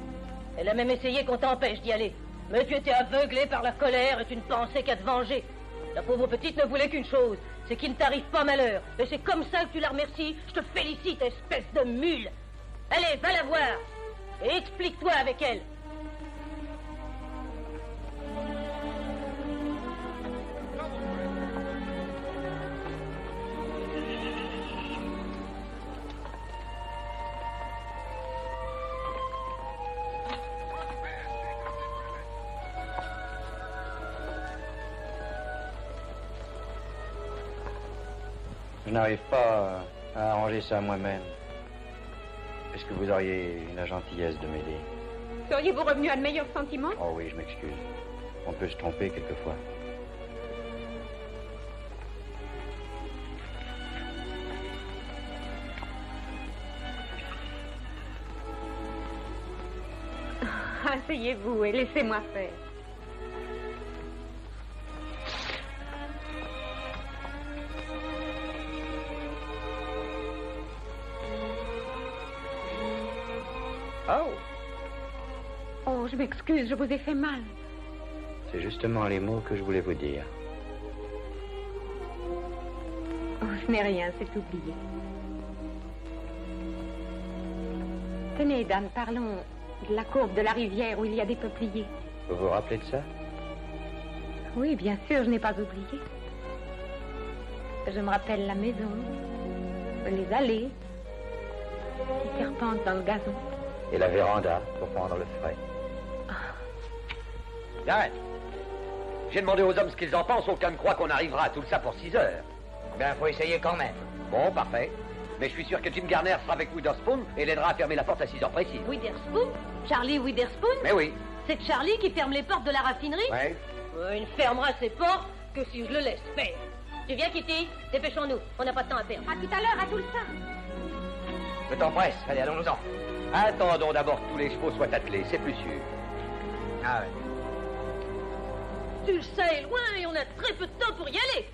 Elle a même essayé qu'on t'empêche d'y aller. Mais tu étais aveuglé par la colère et tu ne pensais qu'à te venger. La pauvre petite ne voulait qu'une chose, c'est qu'il ne t'arrive pas malheur. Et c'est comme ça que tu la remercies. Je te félicite, espèce de mule. Allez, va la voir. Et explique-toi avec elle. Je n'arrive pas à arranger ça moi-même. Est-ce que vous auriez la gentillesse de m'aider? Seriez-vous revenu à de meilleurs sentiments? Oh oui, je m'excuse. On peut se tromper quelquefois. Asseyez-vous et laissez-moi faire. Oh! Oh, je m'excuse, je vous ai fait mal. C'est justement les mots que je voulais vous dire. Oh, ce n'est rien, c'est oublié. Tenez, Dan, parlons de la courbe de la rivière où il y a des peupliers. Vous vous rappelez de ça? Oui, bien sûr, je n'ai pas oublié. Je me rappelle la maison, les allées, qui serpentent dans le gazon. Et la véranda pour prendre le frais. Dan, j'ai demandé aux hommes ce qu'ils en pensent. Aucun ne croit qu'on arrivera à tout ça pour 6 heures. Ben, faut essayer quand même. Bon, parfait. Mais je suis sûr que Jim Garner sera avec Witherspoon et l'aidera à fermer la porte à 6 heures précises. Witherspoon? Charlie Witherspoon? Mais oui. C'est Charlie qui ferme les portes de la raffinerie? Ouais. Il ne fermera ses portes que si je le laisse faire. Tu viens, Kitty? Dépêchons-nous, on n'a pas de temps à perdre. À tout à l'heure, à tout le temps. Le temps presse, allez, allons-nous-en. Attendons d'abord que tous les chevaux soient attelés, c'est plus sûr. Ah ouais. Tu le sais, est loin et on a très peu de temps pour y aller.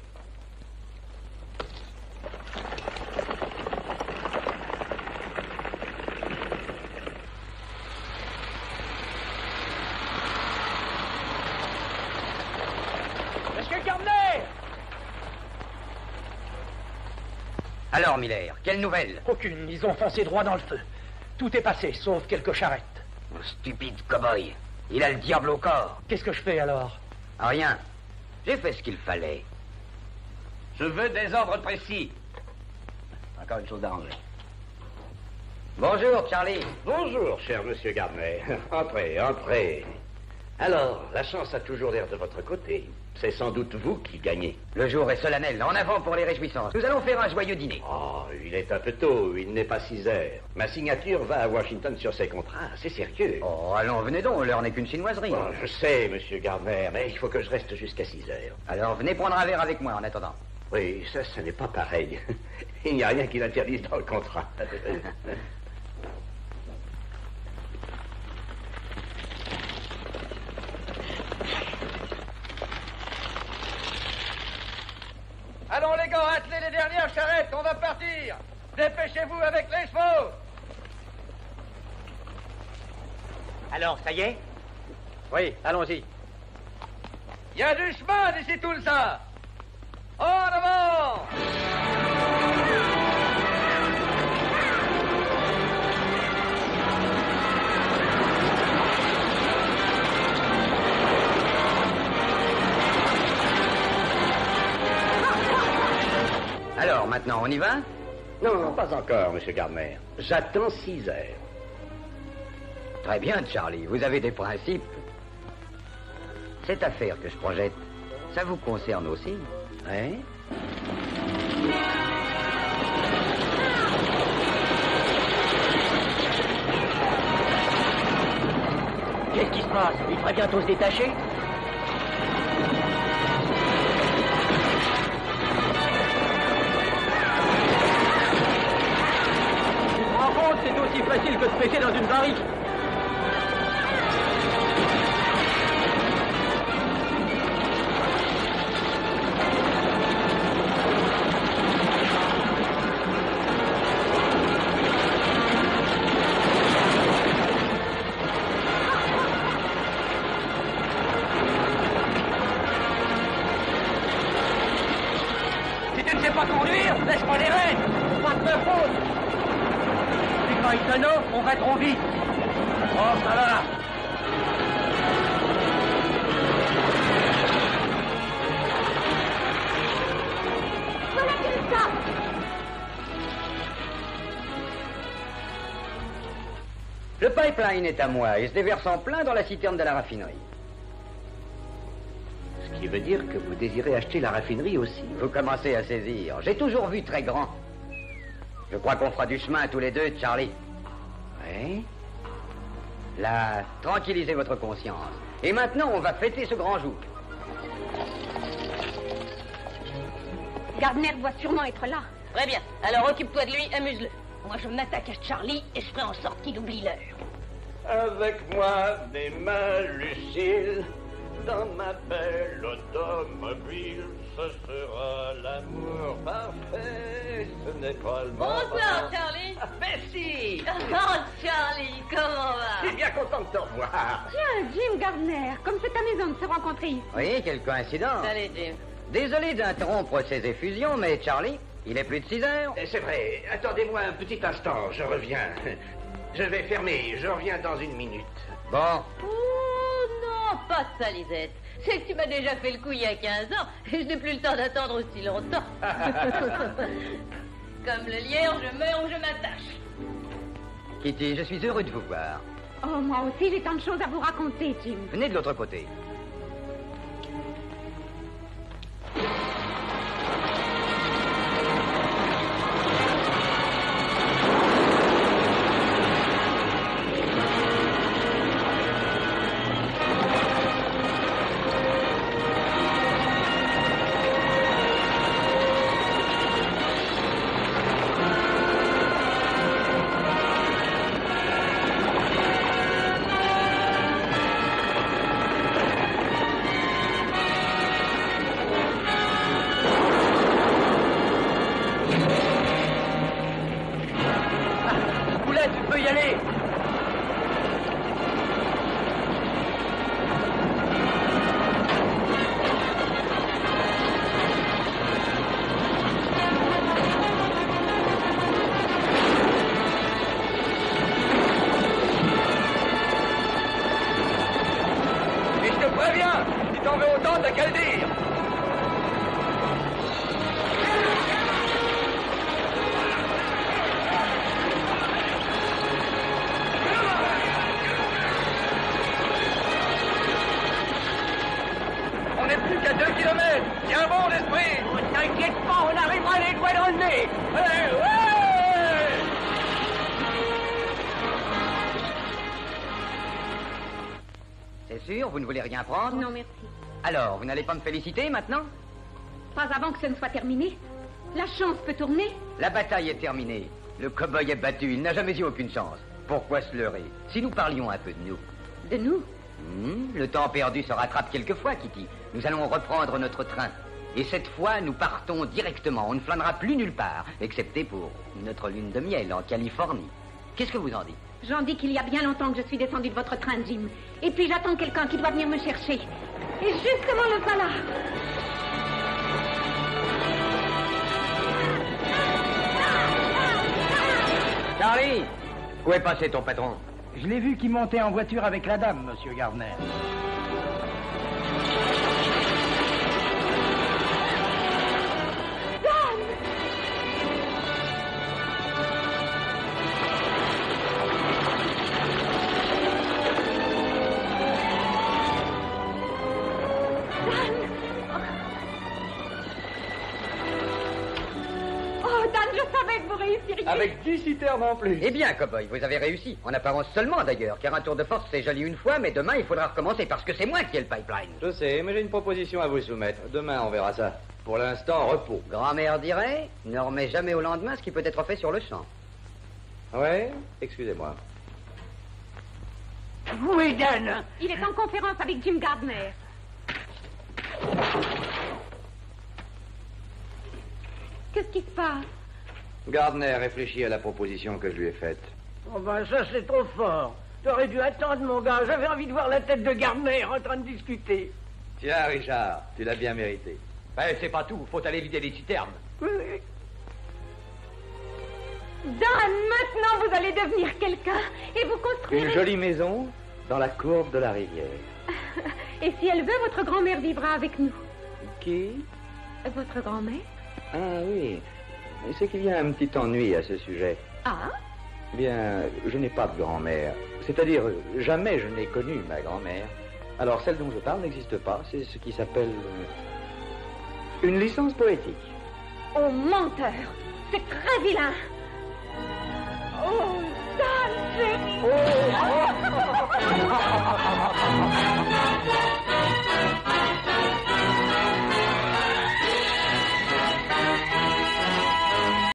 Monsieur Gardner! Alors, Miller, quelle nouvelle? Aucune, ils ont foncé droit dans le feu. Tout est passé, sauf quelques charrettes. Oh, stupide cow-boy, il a le diable au corps. Qu'est-ce que je fais alors? Rien. J'ai fait ce qu'il fallait. Je veux des ordres précis. Encore une chose d'arranger. Bonjour, Charlie. Bonjour, cher monsieur Gardner. Entrez, entrez. Alors, la chance a toujours l'air de votre côté. C'est sans doute vous qui gagnez. Le jour est solennel. En avant pour les réjouissances. Nous allons faire un joyeux dîner. Oh, il est un peu tôt. Il n'est pas 6 heures. Ma signature va à Washington sur ces contrats. C'est sérieux. Oh, allons, venez donc. L'heure n'est qu'une chinoiserie. Oh, je sais, monsieur Gardner, mais il faut que je reste jusqu'à 6 heures. Alors, venez prendre un verre avec moi en attendant. Oui, ça, ce n'est pas pareil. Il n'y a rien qui l'interdise dans le contrat. Allons les gars, attelez les dernières charrettes, on va partir. Dépêchez-vous avec les chevaux. Alors, ça y est? Oui, allons-y. Il y a du chemin d'ici tout ça. En avant! Alors, maintenant, on y va? Non, pas encore, monsieur Gardner. J'attends 6 heures. Très bien, Charlie. Vous avez des principes. Cette affaire que je projette, ça vous concerne aussi? Hein? Qu'est-ce qui se passe? Il ferait bientôt se détacher? C'est aussi facile que de péter dans une barrique. Si tu ne sais pas conduire, laisse-moi les rênes. Pas de ma faute. Quand il tonneau, on va trop vite. Oh, ça va là. Voilà quel ça. Le pipeline est à moi et se déverse en plein dans la citerne de la raffinerie. Ce qui veut dire que vous désirez acheter la raffinerie aussi. Vous commencez à saisir. J'ai toujours vu très grand. Je crois qu'on fera du chemin tous les deux, Charlie. Oui? Là, tranquillisez votre conscience. Et maintenant, on va fêter ce grand jour. Gardner doit sûrement être là. Très bien. Alors occupe-toi de lui, amuse-le. Moi, je m'attaque à Charlie et je ferai en sorte qu'il oublie l'heure. Avec moi, des mains luciles, dans ma belle automobile, ce sera l'amour parfait, ce n'est pas le moment. Bonsoir, Charlie. Merci. Oh, Charlie, comment va? Je suis bien content de te revoir. Tiens, Jim Gardner, comme c'est amusant de se rencontrer ici. Oui, quelle coïncidence. Salut, Jim. Désolé d'interrompre ces effusions, mais Charlie, il est plus de 6 heures. C'est vrai. Attendez-moi un petit instant, je reviens. Je vais fermer, je reviens dans 1 minute. Bon. Oh, non, pas ça, Lisette. C'est que tu m'as déjà fait le coup il y a 15 ans et je n'ai plus le temps d'attendre aussi longtemps. Comme le lierre, je meurs ou je m'attache. Kitty, je suis heureux de vous voir. Oh, moi aussi, j'ai tant de choses à vous raconter, Jim. Venez de l'autre côté. peut y aller. Et je te préviens, si t'en veux autant, t'as qu'à le dire. On n'est plus qu'à 2 kilomètres. Tiens bon, l'esprit. Ne t'inquiète pas, on arrivera les doigts dans le nez. Allez, ouais! C'est sûr, vous ne voulez rien prendre? Non, merci. Alors, vous n'allez pas me féliciter maintenant? Pas avant que ce ne soit terminé. La chance peut tourner. La bataille est terminée. Le cow-boy est battu, il n'a jamais eu aucune chance. Pourquoi se leurrer? Si nous parlions un peu de nous. De nous? Le temps perdu se rattrape quelquefois, Kitty. Nous allons reprendre notre train. Et cette fois, nous partons directement. On ne flânera plus nulle part, excepté pour notre lune de miel en Californie. Qu'est-ce que vous en dites? J'en dis qu'il y a bien longtemps que je suis descendue de votre train, Jim. Et puis j'attends quelqu'un qui doit venir me chercher. Et justement le voilà. Charlie, où est passé ton patron? Je l'ai vu qui montait en voiture avec la dame, monsieur Gardner. Avec 10 citernes en plus. Eh bien, cow-boy, vous avez réussi. En apparence seulement, d'ailleurs, car un tour de force, c'est joli une fois, mais demain, il faudra recommencer, parce que c'est moi qui ai le pipeline. Je sais, mais j'ai une proposition à vous soumettre. Demain, on verra ça. Pour l'instant, repos. Grand-mère dirait, ne remets jamais au lendemain ce qui peut être fait sur le champ. Ouais, excusez-moi. Où est Dan? Il est en conférence avec Jim Gardner. Qu'est-ce qui se passe? Gardner réfléchit à la proposition que je lui ai faite. Oh ben ça c'est trop fort. T'aurais dû attendre mon gars. J'avais envie de voir la tête de Gardner en train de discuter. Tiens, Richard, tu l'as bien mérité. Ben, c'est pas tout. Faut aller vider les citernes. Oui. Dan, maintenant vous allez devenir quelqu'un et vous construirez... Une jolie maison dans la courbe de la rivière. Et si elle veut, votre grand-mère vivra avec nous. Qui? Votre grand-mère? Ah oui. C'est qu'il y a un petit ennui à ce sujet. Ah? Bien, je n'ai pas de grand-mère. C'est-à-dire, jamais je n'ai connu ma grand-mère. Alors, celle dont je parle n'existe pas. C'est ce qui s'appelle... une licence poétique. Oh, menteur! C'est très vilain! Oh,